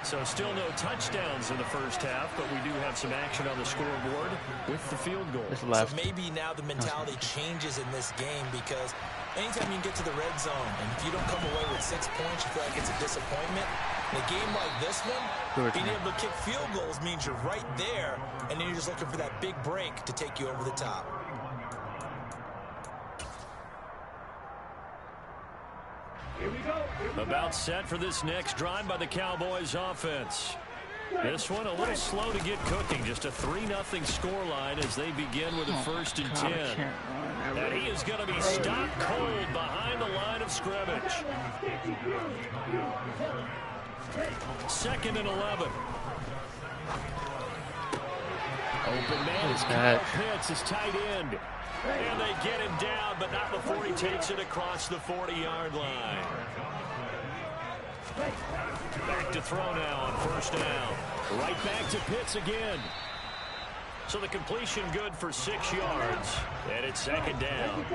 So still no touchdowns in the first half, but we do have some action on the scoreboard with the field goal. So maybe now the mentality changes in this game, because anytime you can get to the red zone, and if you don't come away with 6 points, you feel like it's a disappointment. In a game like this one, being able to kick field goals means you're right there, and then you're just looking for that big break to take you over the top. Here we go. About set for this next drive by the Cowboys offense. This one a little slow to get cooking. Just a 3-0 scoreline as they begin with a 1st and 10. And he is going to be stopped cold behind the line of scrimmage. 2nd and 11. Open man is Kyle Pitts, his tight end. And they get him down, but not before he takes it across the 40-yard line. Back to throw now on 1st down. Right back to Pitts again. So the completion good for 6 yards. And it's 2nd down.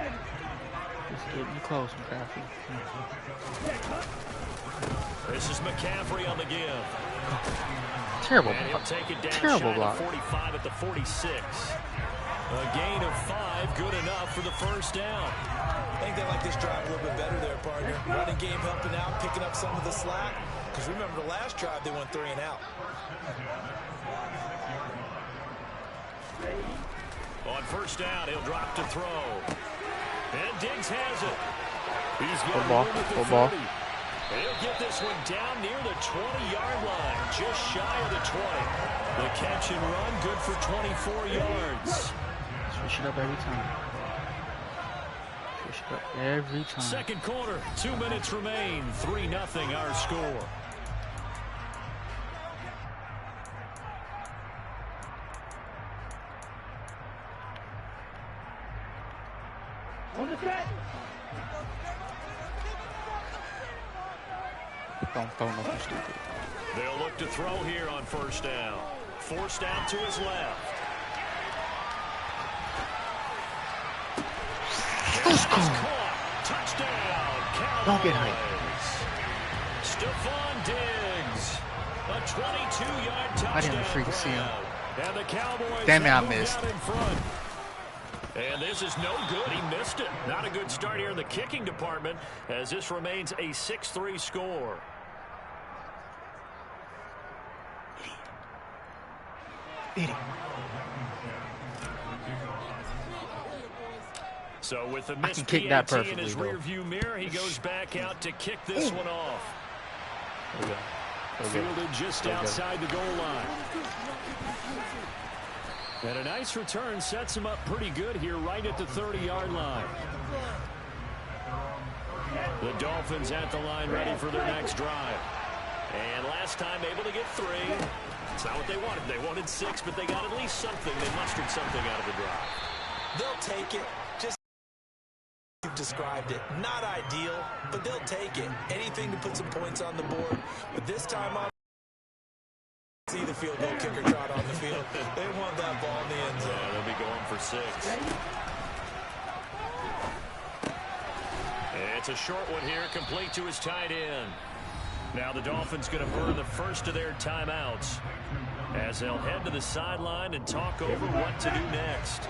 Just getting close, McCaffrey. This is McCaffrey on the give. Terrible. And he'll take it down Terrible shy block. of 45 at the 46. A gain of 5, good enough for the 1st down. I think they like this drive a little bit better there, partner. Running game helping out, picking up some of the slack. Because remember the last drive, they went 3 and out. On 1st down, he'll drop to throw. And Diggs has it. He's got room at the 30. He'll get this one down near the 20-yard line, just shy of the 20. The catch and run, good for 24 yards. Switch it up every time. Switch it up every time. 2nd quarter, 2 minutes remain. 3-0 our score. On the set. Don't throw nothing stupid. They'll look to throw here on 1st down. Forced out to his left. Let's go. Touchdown, Cowboys. Don't get hurt. Stephon Diggs. A 22-yard touchdown. I didn't freaking see him. And the Cowboys Damn it, I missed. out in front. And this is no good. He missed it. Not a good start here in the kicking department, as this remains a 6-3 score. Idiot. So with the missed kick that PAT in his perfectly, rearview mirror, he goes back out to kick this one off. Fielded just outside the goal line. And a nice return sets him up pretty good here right at the 30-yard line. The Dolphins at the line ready for their next drive. And last time able to get 3. It's not what they wanted. They wanted 6, but they got at least something. They mustered something out of the drive. They'll take it. Just you've described it. Not ideal, but they'll take it. Anything to put some points on the board. But this time on, see the field goal kicker trot on the field. They want that ball in the end zone. Yeah, they'll be going for 6. It's a short one here, complete to his tight end. Now the Dolphins going to burn the first of their timeouts as they'll head to the sideline and talk over what to do next.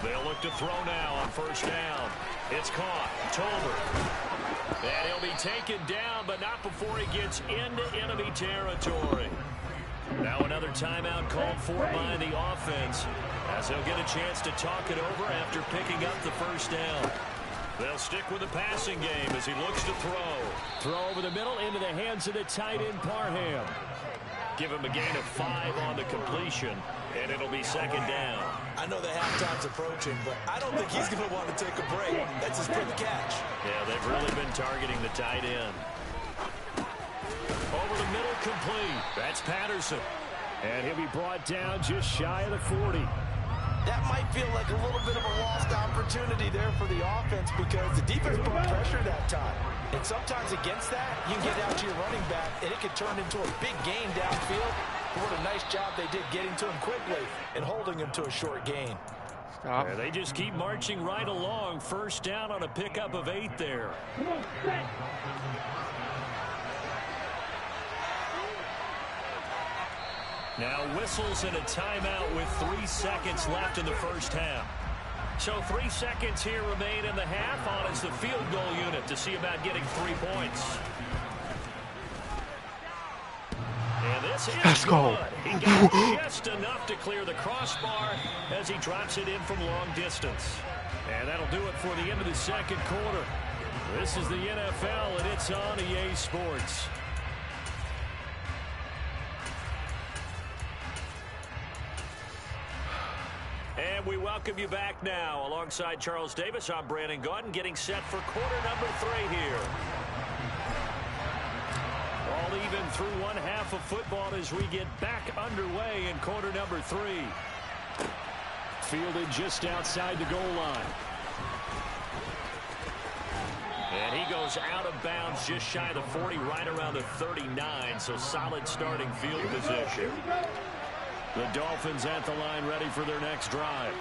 They'll look to throw now on 1st down. It's caught. Tolbert. And he'll be taken down, but not before he gets into enemy territory. Now another timeout called for by the offense, as they'll get a chance to talk it over after picking up the first down. They'll stick with the passing game as he looks to throw. Throw over the middle into the hands of the tight end, Parham. Give him a gain of 5 on the completion, and it'll be second down. I know the halftime's approaching, but I don't think he's going to want to take a break. That's his pretty catch. Yeah, they've really been targeting the tight end. Over the middle, complete. That's Patterson. And he'll be brought down just shy of the 40. That might feel like a little bit of a lost opportunity there for the offense because the defense brought pressure that time. And sometimes against that, you can get out to your running back, and it could turn into a big gain downfield. But what a nice job they did getting to him quickly and holding him to a short gain. Stop. Yeah, they just keep marching right along. First down on a pickup of 8 there. Come on, set. Now whistles and a timeout with 3 seconds left in the first half. So 3 seconds here remain in the half. On is the field goal unit to see about getting 3 points. And this is Let's go. Good. He got just enough to clear the crossbar as he drops it in from long distance. And that'll do it for the end of the second quarter. This is the NFL, and it's on EA Sports. And we welcome you back now. Alongside Charles Davis, I'm Brandon Gaudin, getting set for quarter number 3 here. All even through one half of football as we get back underway in quarter number 3. Fielded just outside the goal line. And he goes out of bounds just shy of the 40, right around the 39. So solid starting field position. The Dolphins at the line ready for their next drive.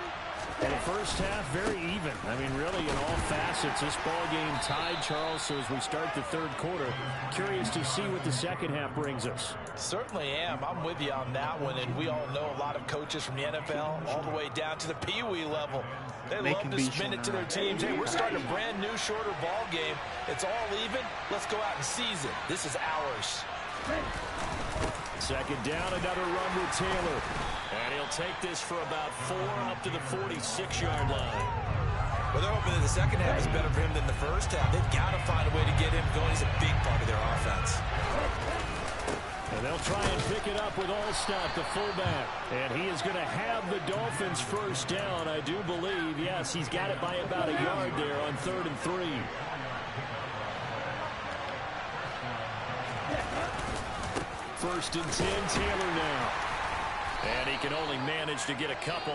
And the first half very even. I mean, really in all facets, this ball game tied, Charles. So as we start the third quarter, curious to see what the second half brings us. Certainly am. I'm with you on that one. And we all know a lot of coaches from the NFL all the way down to the Pee Wee level. They love to spin it to their teams. Hey, we're starting a brand new, shorter ball game. It's all even. Let's go out and seize it. This is ours. Second down, another run with Taylor. And he'll take this for about 4 up to the 46-yard line. Well, they're hoping that the second half is better for him than the first half. They've got to find a way to get him going. He's a big part of their offense. And they'll try and pick it up with Allstott, the fullback. And he is going to have the Dolphins first down, I do believe. Yes, he's got it by about a yard there on 3rd and 3. First and 10, Taylor now. And he can only manage to get a couple.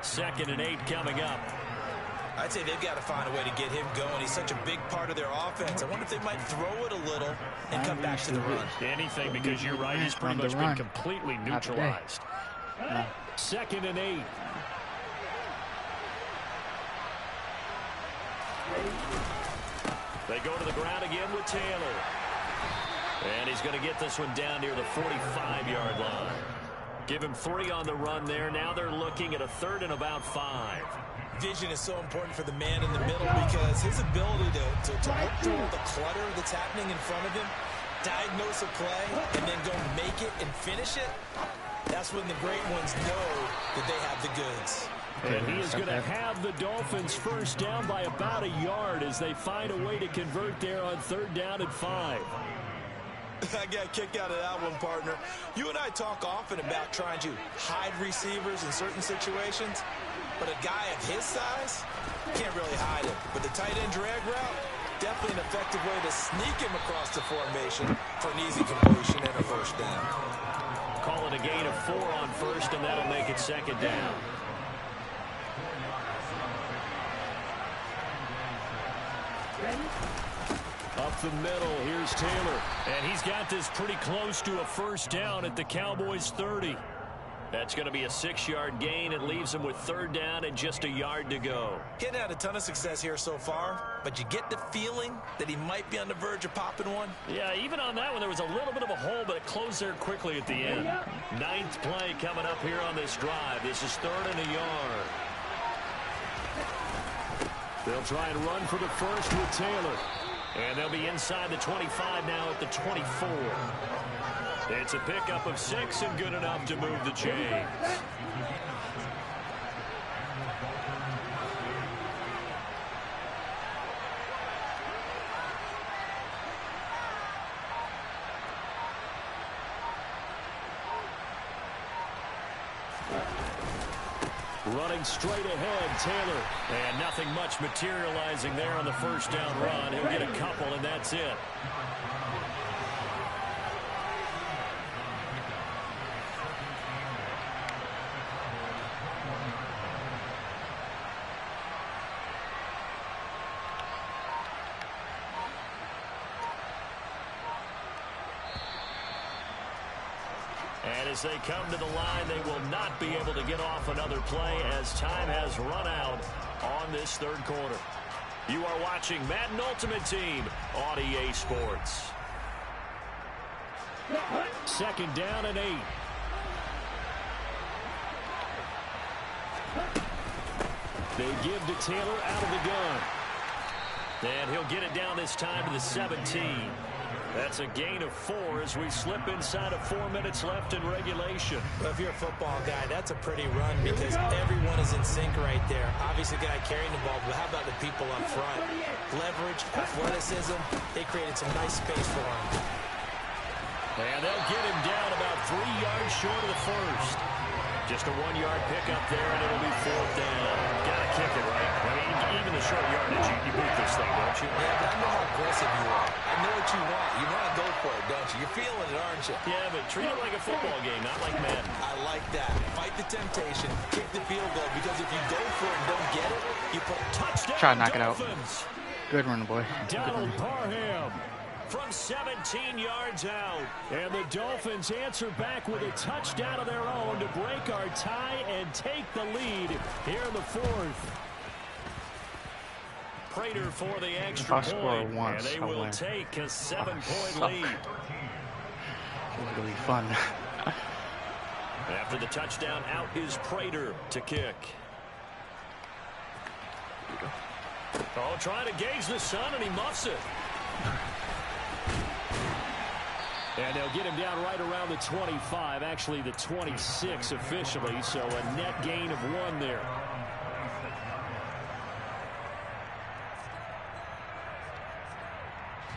2nd and 8 coming up. I'd say they've got to find a way to get him going. He's such a big part of their offense. I wonder if they might throw it a little and come back to the run. Anything, because you're right. He's pretty much been completely neutralized. 2nd and 8. They go to the ground again with Taylor. And he's going to get this one down near the 45-yard line. Give him 3 on the run there. Now they're looking at a 3rd and about 5. Vision is so important for the man in the middle because his ability to look through all the clutter that's happening in front of him, diagnose a play, and then go make it and finish it, that's when the great ones know that they have the goods. And he is going to have the Dolphins first down by about a yard as they find a way to convert there on 3rd down and 5. I got a kick out of that one, partner. You and I talk often about trying to hide receivers in certain situations, but a guy of his size can't really hide him. But the tight end drag route, definitely an effective way to sneak him across the formation for an easy completion and a first down. Call it a gain of 4 on 1st, and that'll make it 2nd down. Up the middle, here's Taylor. And he's got this pretty close to a first down at the Cowboys' 30. That's going to be a 6-yard gain. It leaves him with 3rd down and just a yard to go. He hadn't had a ton of success here so far, but you get the feeling that he might be on the verge of popping one. Yeah, even on that one, there was a little bit of a hole, but it closed there quickly at the end. 9th play coming up here on this drive. This is 3rd and a yard. They'll try and run for the first with Taylor. And they'll be inside the 25 now at the 24. It's a pickup of 6 and good enough to move the chains. Running straight ahead, Taylor. And nothing much materializing there on the first down run. He'll get a couple, and that's it. And as they come to the line, they will not be able to get off another play as time has run out on this third quarter. You are watching Madden Ultimate Team on EA Sports. Second down and 8. They give to Taylor out of the gun. And he'll get it down this time to the 17. That's a gain of 4 as we slip inside of 4 minutes left in regulation. Well, if you're a football guy, that's a pretty run because everyone is in sync right there. Obviously, the guy carrying the ball, but how about the people up front? Leverage, athleticism, they created some nice space for him. And they'll get him down about 3 yards short of the first. Just a 1-yard pickup there, and it'll be 4th down. Gotta kick it, right? I mean, even the short yardage, you boot this thing, don't you? Yeah, but I know how aggressive you are. I know what you want. You want to go for it, don't you? You're feeling it, aren't you? Yeah, but treat it like a football game, not like Madden. I like that. Fight the temptation. Kick the field goal, because if you go for it and don't get it, you put touchdown. Try to knock it out. Dolphins. Good run, boy. Donald Parham from 17 yards out. And the Dolphins answer back with a touchdown of their own to break our tie and take the lead here in the 4th. Prater for the extra point, and they will take a 7-point lead. It's going to be fun. After the touchdown, out is Prater to kick. Oh, trying to gauge the sun, and he muffs it. And they'll get him down right around the 25, actually the 26 officially, so a net gain of 1 there.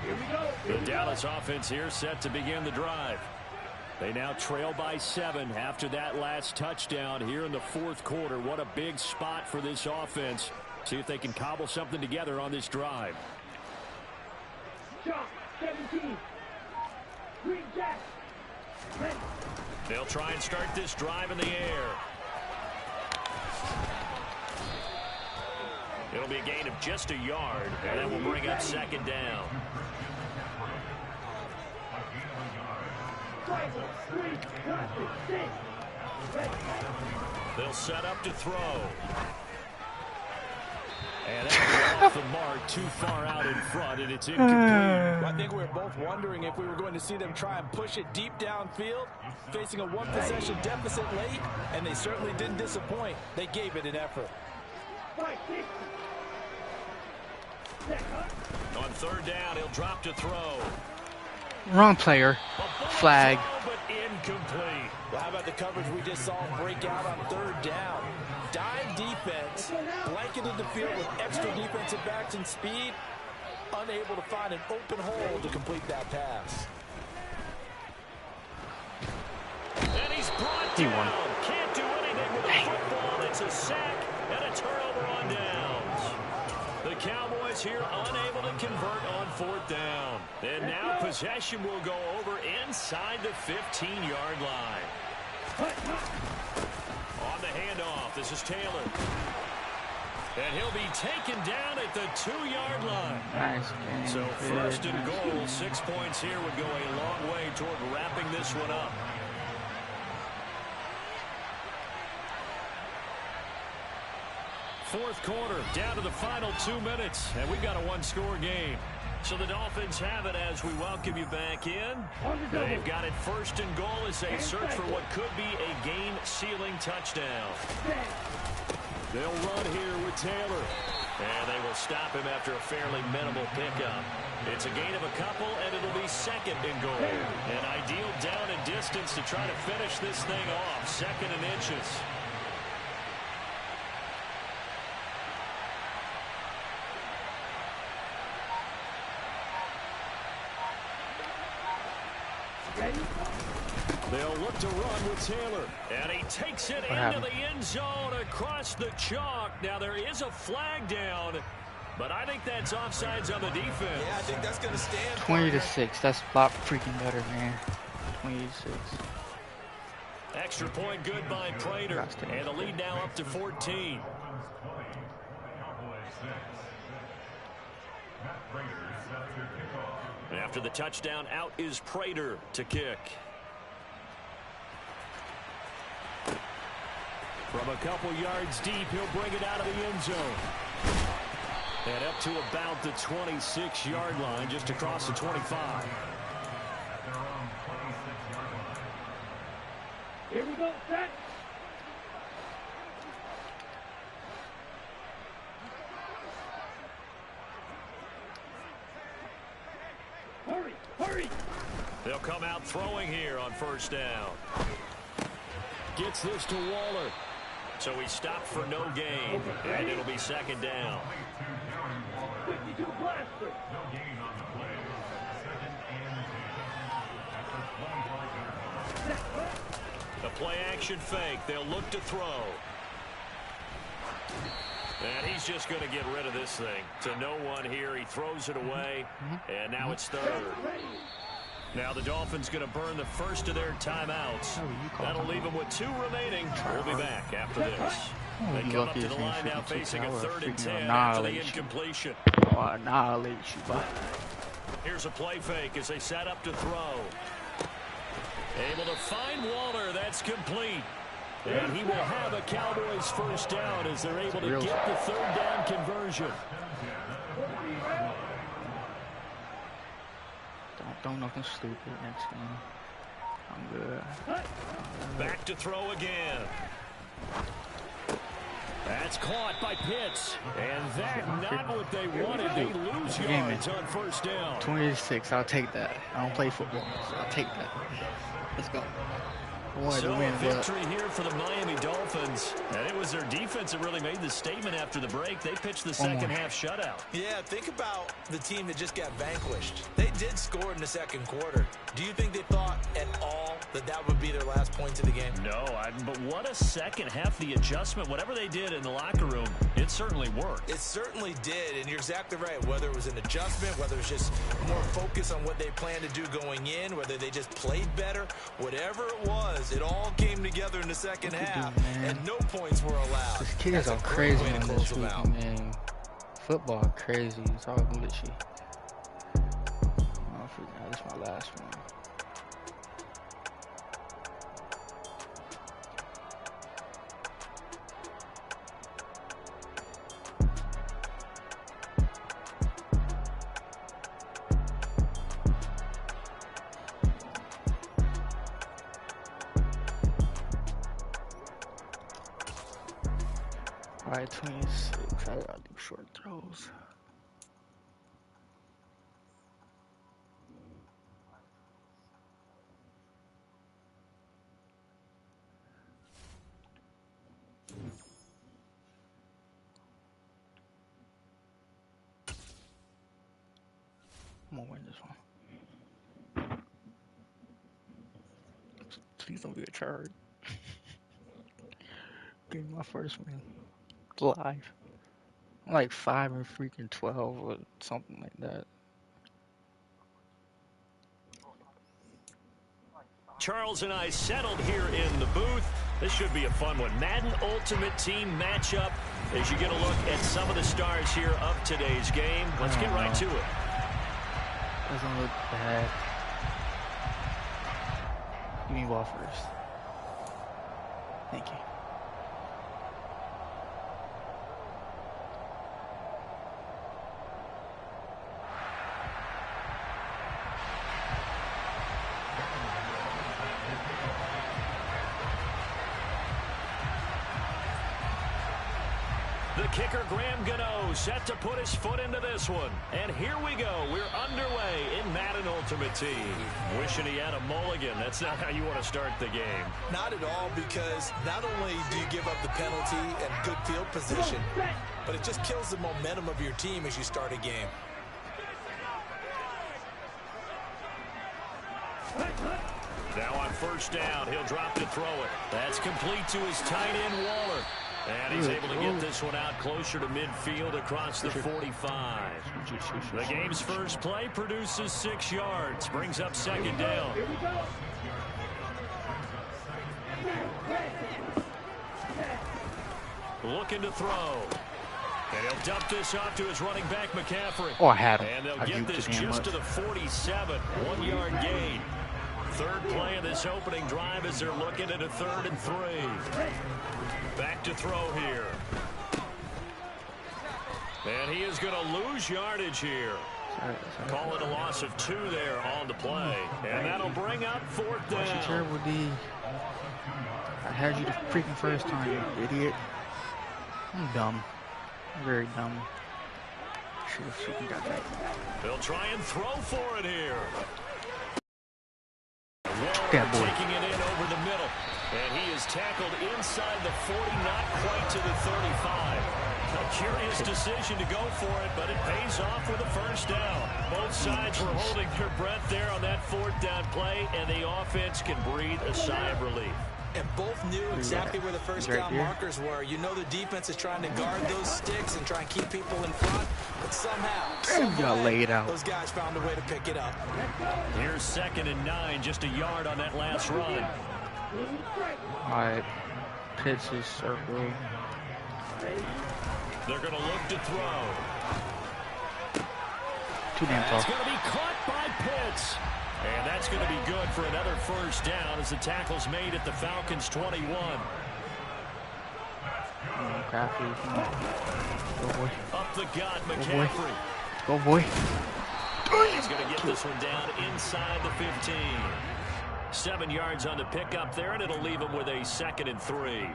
Here we go. The Dallas offense here set to begin the drive. They now trail by 7 after that last touchdown here in the 4th quarter. What a big spot for this offense. See if they can cobble something together on this drive. Shot 17. Green Jack. They'll try and start this drive in the air. It'll be a gain of just a yard, and that will bring up 2nd down. They'll set up to throw. And that's off the mark, too far out in front, and it's incomplete. I think we were both wondering if we were going to see them try and push it deep downfield, facing a 1-possession deficit late, and they certainly didn't disappoint. They gave it an effort. On 3rd down, he'll drop to throw. Wrong player. Flag. But incomplete. Well, how about the coverage we just saw break out on 3rd down? Dime defense, blanketed the field with extra defensive backs and speed, unable to find an open hole to complete that pass. And he's brought down. Can't do anything with the football. It's a sack and a turnover on downs. The Cowboys here unable to convert on 4th down. And now possession will go over inside the 15-yard line. On the handoff, this is Taylor. And he'll be taken down at the 2-yard line. Nice. So 1st and goal, 6 points here would go a long way toward wrapping this one up. Fourth quarter, down to the final 2 minutes, and we've got a 1-score game. So the Dolphins have it as we welcome you back in. They've got it 1st and goal as they search for what could be a game-sealing touchdown. They'll run here with Taylor. And they will stop him after a fairly minimal pickup. It's a gain of a couple, and it'll be second and goal. An ideal down and distance to try to finish this thing off. Second and inches. They'll look to run with Taylor. And he takes it into the end zone across the chalk. Now, there is a flag down, but I think that's offsides on the defense. Yeah, I think that's going to stand. 20-6. That's a lot freaking better, man. 20-6. Extra point good by Prater. And the lead now up to 14. After the touchdown, out is Prater to kick. From a couple yards deep, he'll bring it out of the end zone. And up to about the 26-yard line, just across the 25. Here we go, set. Hurry, hurry. They'll come out throwing here on first down. Gets this to Waller. So he stopped for no gain, and it'll be second down. 52 blaster. The play action fake. They'll look to throw. And he's just going to get rid of this thing. To no one here. He throws it away, and now it's third. Now the Dolphins going to burn the first of their timeouts. That'll leave them with 2 remaining. We'll be back after this. They come up to the line now facing a 3rd and 10 after the incompletion. Annihilate you, bud. Here's a play fake as they set up to throw. Able to find Waller. That's complete. And he will have a Cowboys first down as they're able to get the 3rd down conversion. Don't nothing stupid next game. I'm good. Back to throw again. That's caught by Pitts. And that not what they wanted. They lose yards on first down. 20-6. I'll take that. I don't play football, so I'll take that. Let's go. So a victory here for the Miami Dolphins. And it was their defense that really made the statement after the break. They pitched the second half shutout. Yeah, think about the team that just got vanquished. They did score in the second quarter. Do you think they thought at all that that would be their last points of the game? No, but what a second half. The adjustment, whatever they did in the locker room, it certainly worked. It certainly did, and you're exactly right. Whether it was an adjustment, whether it was just more focus on what they planned to do going in, whether they just played better, whatever it was, it all came together in the second half, and no points were allowed. These kids are crazy in this week, man. Football crazy. It's all glitchy. Oh, this is my last one. Alright, 26. I gotta do short throws. I'm gonna win this one. Please don't be a charge. Give me my first win. Live. I'm like 5 and freaking 12 or something like that. Charles and I settled here in the booth. This should be a fun one. Madden Ultimate Team matchup as you get a look at some of the stars here of today's game. Let's get right to it. Doesn't look bad. Give me ball first. Thank you. The kicker Graham Gano set to put his foot into this one. And here we go. We're underway in Madden Ultimate Team. Wishing he had a mulligan. That's not how you want to start the game. Not at all, because not only do you give up the penalty and good field position, but it just kills the momentum of your team as you start a game. Now on first down, he'll drop to throw it. That's complete to his tight end, Waller. And he's able to get this one out closer to midfield across the 45. The game's first play produces 6 yards, brings up second down. Looking to throw. And he'll dump this off to his running back, McCaffrey. Oh, I had him. And they'll I get this just to the 47. 1-yard gain. Third play of this opening drive as they're looking at a 3rd and 3. Back to throw here. And he is going to lose yardage here. Call it a loss of 2 there on the play. And that'll bring up 4th down. That's a terrible D. I had you the freaking first time, you idiot. I'm dumb. Very dumb. Should have got that. They'll try and throw for it here. Yeah, boy. Taking it in over the middle. And he is tackled inside the 40, not quite to the 35. A curious decision to go for it, but it pays off with a first down. Both sides were holding their breath there on that 4th down play, and the offense can breathe a sigh of relief. And both knew exactly where the first down markers were. You know the defense is trying to guard those sticks and try and keep people in front, but somehow, lay it out. Those guys found a way to pick it up. Here's 2nd and 9, just a yard on that last run. All right, Pitts is circle. They're going to look to throw. Too damn That's tall. going to be caught by Pitts. And that's going to be good for another first down as the tackle's made at the Falcons' 21. McCaffrey. Go, boy. Up the gut, McCaffrey. Go, boy. He's going to get this one down inside the 15. 7 yards on the pickup there, and it'll leave him with a 2nd and 3.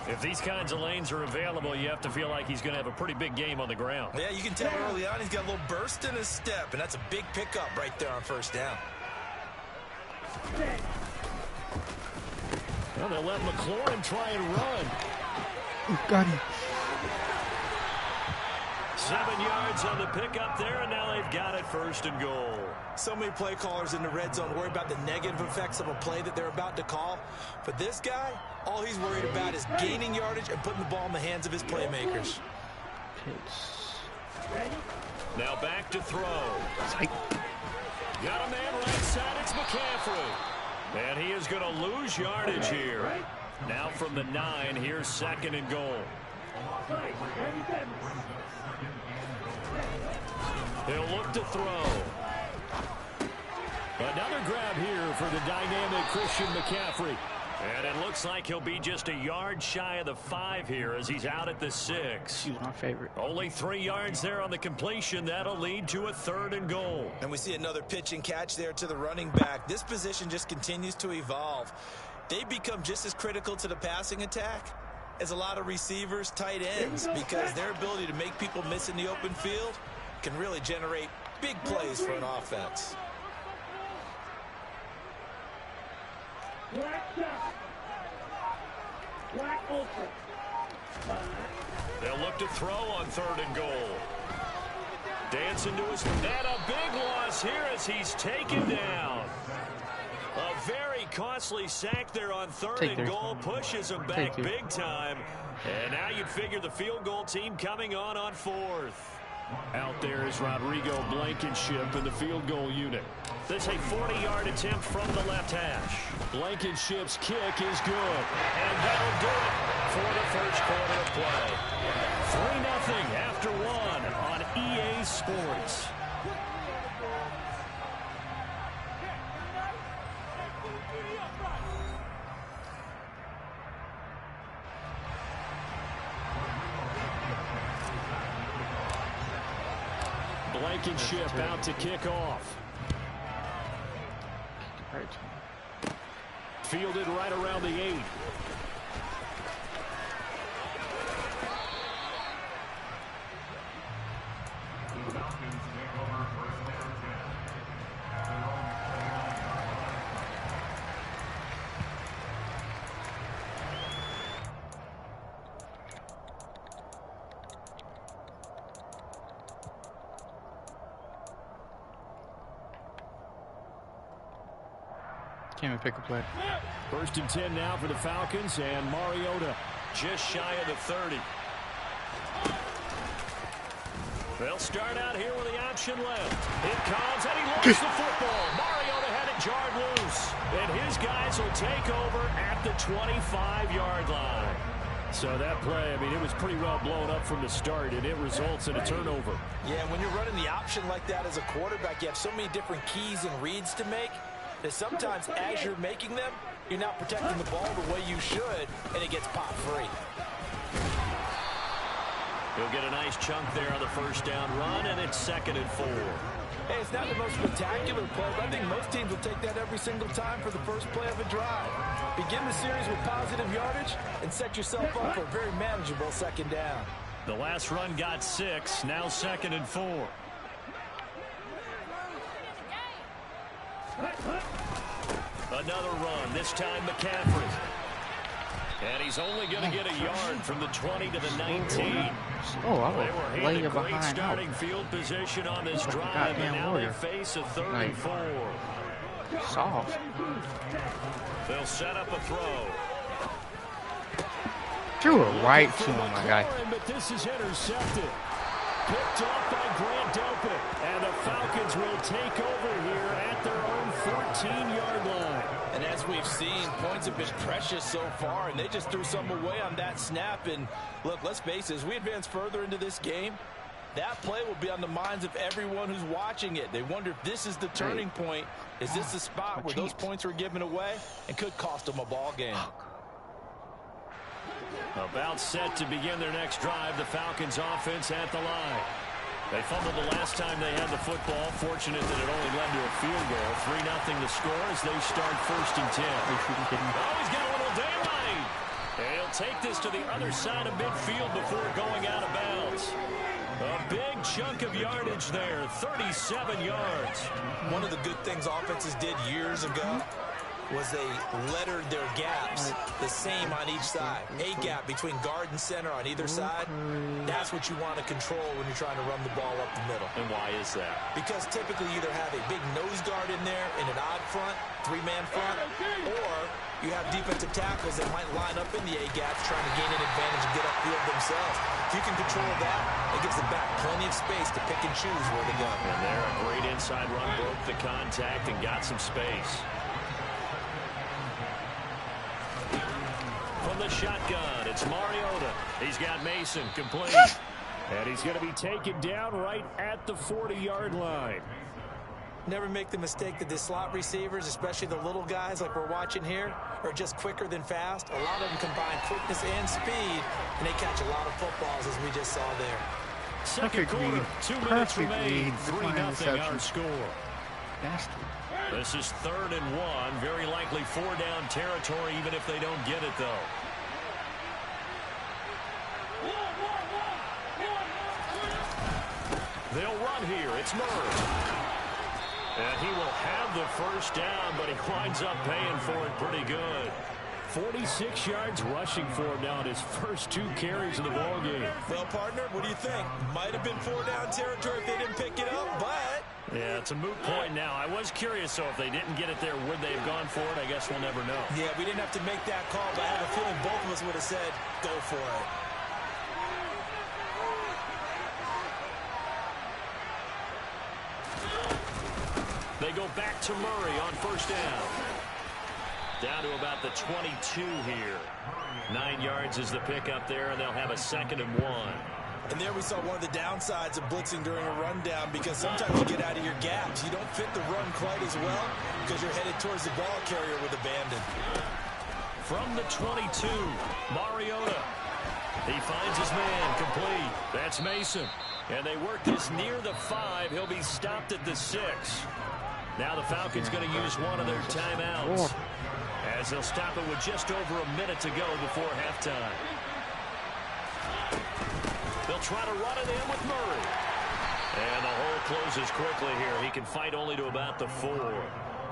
If these kinds of lanes are available, you have to feel like he's going to have a pretty big game on the ground. Yeah, you can tell early on he's got a little burst in his step, and that's a big pickup right there on first down. Well, they'll let McLaurin try and run. Got him. 7 yards on the pickup there, and now they've got it 1st and goal. So many play callers in the red zone worry about the negative effects of a play that they're about to call. But this guy, all he's worried about is gaining yardage and putting the ball in the hands of his playmakers. Now back to throw. Got a man right side, it's McCaffrey. And he is going to lose yardage here. Now from the 9, here's 2nd and goal. He'll look to throw. Another grab here for the dynamic Christian McCaffrey. And it looks like he'll be just a yard shy of the 5 here as he's out at the 6. He's my favorite. Only 3 yards there on the completion. That'll lead to a 3rd and goal. And we see another pitch and catch there to the running back. This position just continues to evolve. They become just as critical to the passing attack as a lot of receivers, tight ends, because their ability to make people miss in the open field can really generate big plays for an offense. They'll look to throw on 3rd and goal. Dancing to his... And a big loss here as he's taken down. A very costly sack there on 3rd and goal. Pushes him back big time. And now you'd figure the field goal team coming on 4th. Out there is Rodrigo Blankenship in the field goal unit. This is a 40-yard attempt from the left hash. Blankenship's kick is good. And that'll do it for the first quarter of play. 3-0 after 1 on EA Sports. Blankenship out to kick off. Fielded right around the 8. Can't even pick a play. 1st and 10 now for the Falcons, and Mariota just shy of the 30. They'll start out here with the option left. It comes, and he lost the football. Mariota had it jarred loose, and his guys will take over at the 25-yard line. So that play, I mean, it was pretty well blown up from the start, and it results in a turnover. Yeah, and when you're running the option like that as a quarterback, you have so many different keys and reads to make that sometimes as you're making them, you're not protecting the ball the way you should, and it gets pop free. He'll get a nice chunk there on the 1st down run, and it's 2nd and 4. Hey, it's not the most spectacular play, but I think most teams will take that every single time for the first play of a drive. Begin the series with positive yardage and set yourself up for a very manageable 2nd down. The last run got 6, now 2nd and 4. Another run, this time McCaffrey. And he's only going to get a yard from the 20 to the 19. Oh, I They were was handed laying great behind. starting field position on this drive, goddamn and now warrior. they face a 3rd and 4. Soft. They'll set up a throw. Threw it right to him, my guy. But this is intercepted. Picked off by Grant Delpit. And the Falcons will take over here at their own 14-yard line. And as we've seen, points have been precious so far, and they just threw some away on that snap. And look, let's face it, as we advance further into this game, that play will be on the minds of everyone who's watching it. They wonder if this is the turning point. Is this the spot where those points were given away and could cost them a ball game? About set to begin their next drive, the Falcons offense at the line. They fumbled the last time they had the football. Fortunate that it only led to a field goal. 3-0 the score as they start 1st and 10. Oh, he's got a little daylight. And he'll take this to the other side of midfield before going out of bounds. A big chunk of yardage there, 37 yards. One of the good things offenses did years ago was they lettered their gaps the same on each side. A gap between guard and center on either side. That's what you want to control when you're trying to run the ball up the middle. And why is that? Because typically you either have a big nose guard in there in an odd front, 3-man front, or you have defensive tackles that might line up in the A gaps trying to gain an advantage and get upfield themselves. If you can control that, it gives the back plenty of space to pick and choose where to go. And there, a great inside run, broke the contact and got some space. From the shotgun, it's Mariota. He's got Mason complete. And he's going to be taken down right at the 40-yard line. Never make the mistake that the slot receivers, especially the little guys like we're watching here, are just quicker than fast. A lot of them combine quickness and speed, and they catch a lot of footballs, as we just saw there. Second quarter, 2 minutes remain, 3-0 our score. Nasty. This is 3rd and 1, very likely 4-down territory, even if they don't get it, though. They'll run here. It's Murray. And he will have the 1st down, but he winds up paying for it pretty good. 46 yards rushing for him now in his first 2 carries of the ballgame. Well, partner, what do you think? Might have been 4-down territory if they didn't pick it up, but... Yeah, it's a moot point now. I was curious, so if they didn't get it there, would they have gone for it? I guess we'll never know. Yeah, we didn't have to make that call, but I have a feeling both of us would have said, go for it. They go back to Murray on 1st down. Down to about the 22 here. 9 yards is the pickup there, and they'll have a 2nd and 1. And there we saw one of the downsides of blitzing during a rundown, because sometimes you get out of your gaps. You don't fit the run quite as well because you're headed towards the ball carrier with abandon. From the 22, Mariota. He finds his man complete. That's Mason. And they work this near the 5. He'll be stopped at the 6. Now the Falcons going to use one of their timeouts as they'll stop it with just over a minute to go before halftime. They'll try to run it in with Murray. And the closes quickly here. He can fight only to about the 4.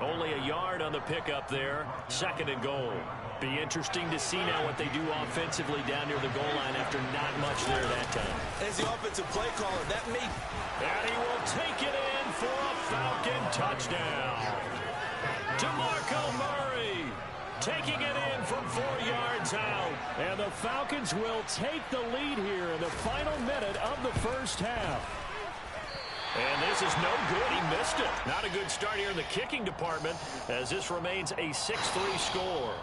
Only a yard on the pickup there. 2nd and goal. Be interesting to see now what they do offensively down near the goal line after not much there that time. As the offensive play caller, that may... And he will take it in for a Falcon touchdown. DeMarco Murray taking it in from 4 yards out. And the Falcons will take the lead here in the final minute of the first half. And this is no good. He missed it. Not a good start here in the kicking department as this remains a 6-3 score.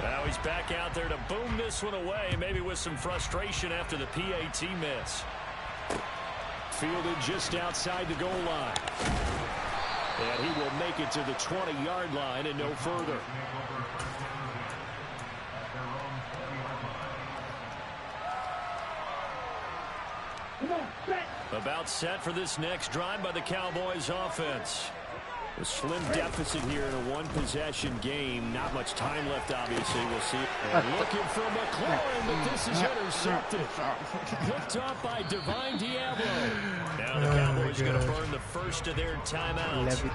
Now he's back out there to boom this one away, maybe with some frustration after the PAT miss. Fielded just outside the goal line. And he will make it to the 20-yard line and no further. About set for this next drive by the Cowboys offense. A slim deficit here in a one-possession game. Not much time left, obviously. We'll see. And looking for McLaurin, but this is intercepted. Picked up by Divine Diablo. Now the Cowboys going to burn the first of their timeouts.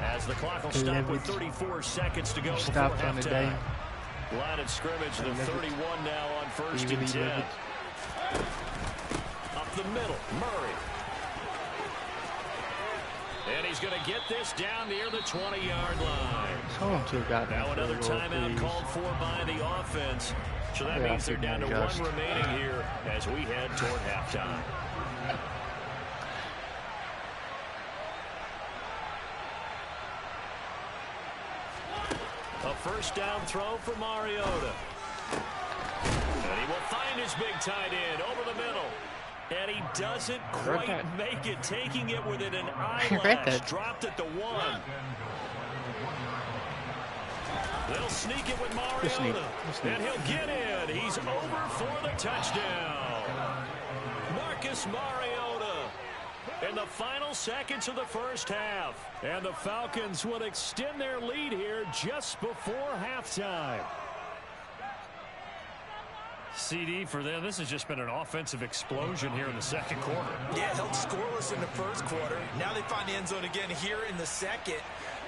As the clock will stop with 34 seconds to go before halftime. Line of scrimmage, the 31 now on 1st and 10. Up the middle, Murray. And he's going to get this down near the 20-yard line. Now another timeout called for by the offense. So that means they're down to 1 remaining here as we head toward halftime. A first down throw for Mariota. And he will find his big tight end over the middle. And he doesn't quite make it, taking it within an eyelash. Dropped at the 1. They'll sneak it with Mariota. And he'll get in. He's over for the touchdown. Marcus Mariota in the final seconds of the first half. And the Falcons would extend their lead here just before halftime. CD for them. This has just been an offensive explosion here in the second quarter. Yeah, held scoreless in the first quarter. Now they find the end zone again here in the second.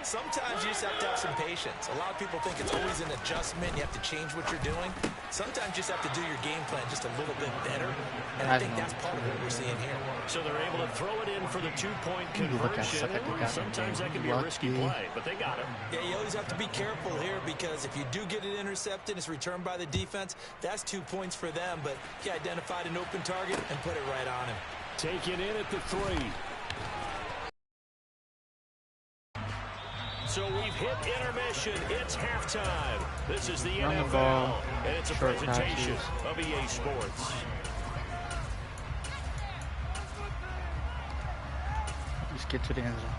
Sometimes you just have to have some patience. A lot of people think it's always an adjustment. You have to change what you're doing. Sometimes you just have to do your game plan just a little bit better. And I think that's part of what we're seeing here. So they're able to throw it in for the 2-point conversion. Sometimes that can be a risky play, but they got it. Yeah, you always have to be careful here because if you do get it intercepted, it's returned by the defense. That's 2 points for them, but he identified an open target and put it right on him. Taken in at the 3. So we've hit intermission. It's halftime. This is the NFL, and it's a presentation of EA Sports. Just get to the end zone.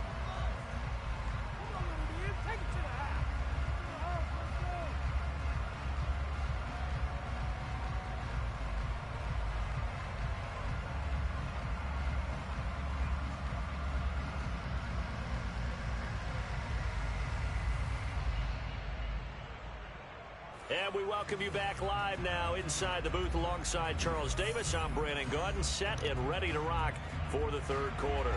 And we welcome you back live now inside the booth alongside Charles Davis. I'm Brandon Gaudin, set and ready to rock for the third quarter.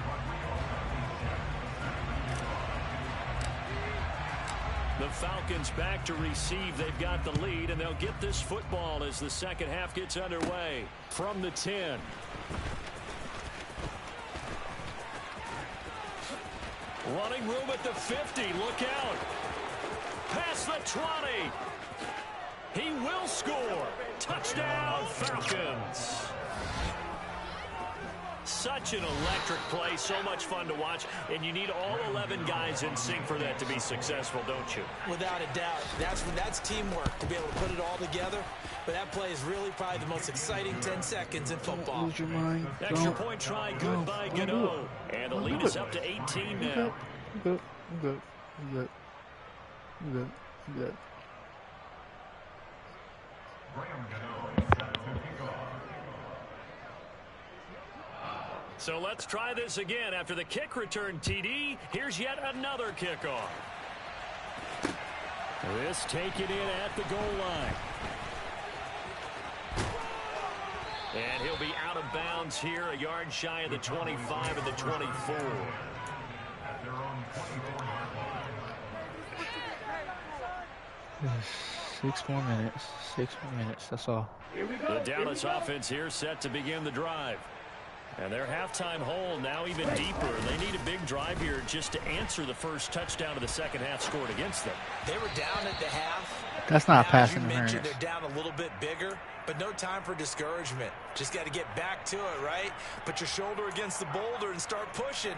The Falcons back to receive. They've got the lead, and they'll get this football as the second half gets underway. From the 10. Running room at the 50. Look out. Past the 20. He will score. Touchdown, Falcons. Such an electric play, so much fun to watch, and you need all 11 guys in sync for that to be successful, don't you? Without a doubt. That's teamwork, to be able to put it all together. But that play is really probably the most exciting 10 seconds in football. Don't lose your mind. Extra point try, good by Gano. And the lead is up to 18 now. Good. So let's try this again. After the kick return TD, here's yet another kickoff. This taken in at the goal line. And he'll be out of bounds here, a yard shy of the 25 and the 24. 6 more minutes. 6 more minutes. That's all. The Dallas offense here set to begin the drive. And their halftime hole now even deeper. They need a big drive here just to answer the first touchdown of the second half scored against them. They were down at the half. That's not passing interference. interference. You mentioned they're down a little bit bigger, but no time for discouragement. Just got to get back to it, right? Put your shoulder against the boulder and start pushing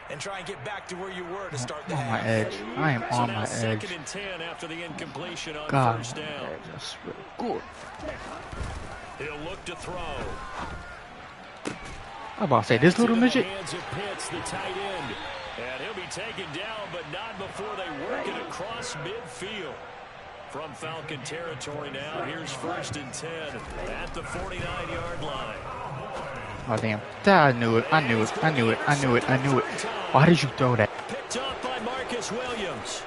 and try and get back to where you were to start the half. On my edge. I am on my edge. Second and 10 after the incompletion on God, first down. that's really good. He'll look to throw. I'm about to say, this little midget. Hands of Pitts, the tight end. And he'll be taken down, but not before they work it across midfield. From Falcon territory now, here's 1st and 10 at the 49-yard line. Oh, damn. I knew it. I knew it. I knew it. I knew it. I knew it. Why did you throw that? Picked up by Marcus Williams.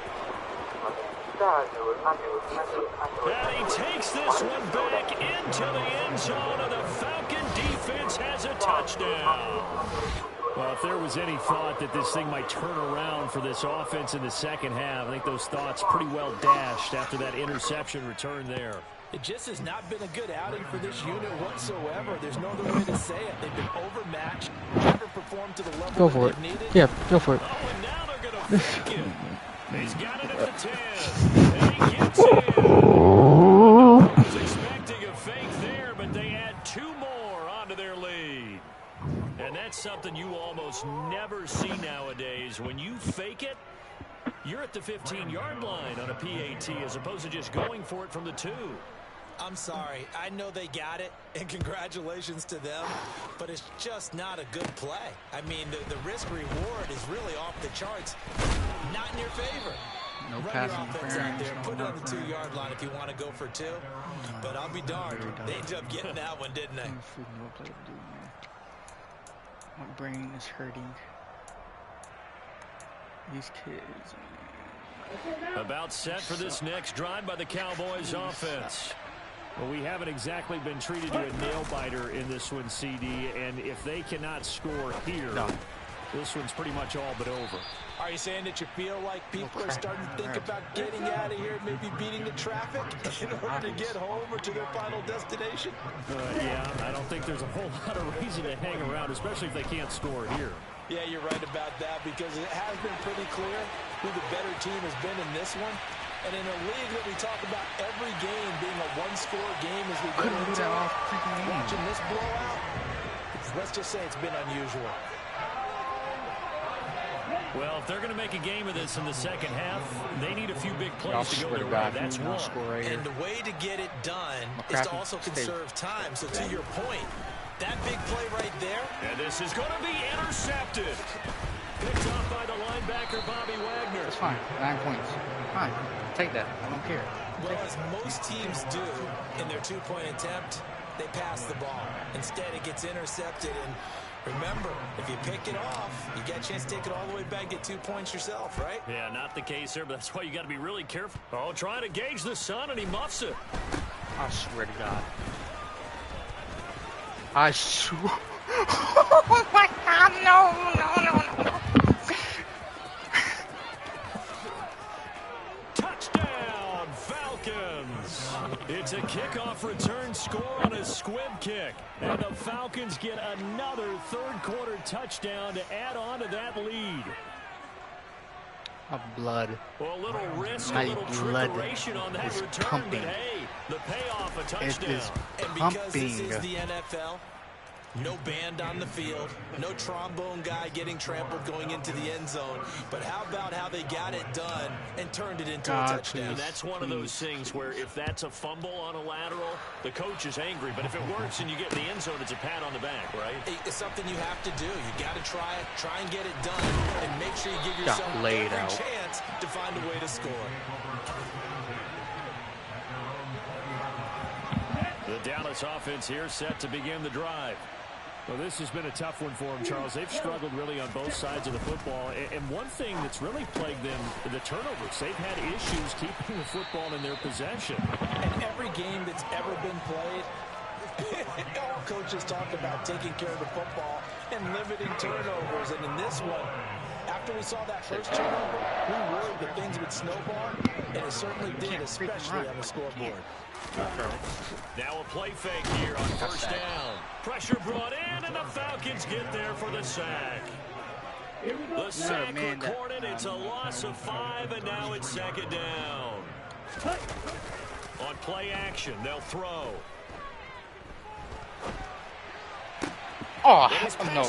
And he takes this one back into the end zone, and the Falcon defense has a touchdown. Well, if there was any thought that this thing might turn around for this offense in the second half, I think those thoughts pretty well dashed after that interception return there. It just has not been a good outing for this unit whatsoever. There's no other way to say it. They've been overmatched, never performed to the level Go for that it. they've needed. Yeah, go for it. Oh, and now they're going to fake it. He's got it at the 10, and he gets in. I was expecting a fake there, but they add 2 more onto their lead. And that's something you almost never see nowadays. When you fake it, you're at the 15-yard line on a PAT as opposed to just going for it from the 2. I'm sorry. I know they got it, and congratulations to them, but it's just not a good play. I mean, the risk-reward is really off the charts. Not in your favor. No Run passing your offense out there, put it on the 2-yard line if you want to go for 2. But I'll be darned. They ended up getting that one, didn't they? My brain is hurting. These kids, man. About set for this next drive by the Cowboys offense. Well, we haven't exactly been treated to a nail-biter in this one, CD, and if they cannot score here, this one's pretty much all but over. Are you saying that you feel like people are starting to think about getting out of here, maybe beating the traffic in order to get home or to their final destination? Yeah, I don't think there's a whole lot of reason to hang around, especially if they can't score here. Yeah, you're right about that because it has been pretty clear who the better team has been in this one. And in a league that we talk about every game being a one-score game as we go into watching this blowout, let's just say it's been unusual. Well, if they're going to make a game of this in the second half, they need a few big plays to go their way. That's one. And the way to get it done is to also conserve time. So to your point, that big play right there. And this is going to be intercepted. Picked off by the linebacker, Bobby Wagner. It's fine. 9 points. Fine. Take that. I don't care. Well, as most teams do in their 2-point attempt, they pass the ball. Instead, it gets intercepted. And remember, if you pick it off, you get a chance to take it all the way back, get 2 points yourself, right? Yeah, not the case there, but that's why you got to be really careful. Oh, trying to gauge the sun, and he muffs it. I swear to God. I swear. Oh my God, no. Touchdown, Falcons. It's a kickoff return score on a squib kick. And the Falcons get another third-quarter touchdown to add on to that lead. My blood. Well, a little risk, My a little blood trickeration on that is return, pumping. but hey, the payoff, a touchdown. It is And because pumping. this is the NFL, no band on the field, no trombone guy getting trampled going into the end zone. But how about how they got it done and turned it into a touchdown? And that's one of those things where if that's a fumble on a lateral, the coach is angry. But if it works and you get in the end zone, it's a pat on the back, right? It's something you have to do. You got to try it, try and get it done, and make sure you give yourself every chance to find a way to score. The Dallas offense here set to begin the drive. Well, this has been a tough one for them, Charles. They've struggled really on both sides of the football. And one thing that's really plagued them, the turnovers. They've had issues keeping the football in their possession. And every game that's ever been played, all coaches talk about taking care of the football and limiting turnovers. And in this one, after we saw that first turnover, we worried that things would snowball, and it certainly did, especially on the scoreboard. Now a play fake here on first down. Pressure brought in, and the Falcons get there for the sack. The sack recorded. It's a loss of 5, and now it's second down. On play action, they'll throw. Oh, no.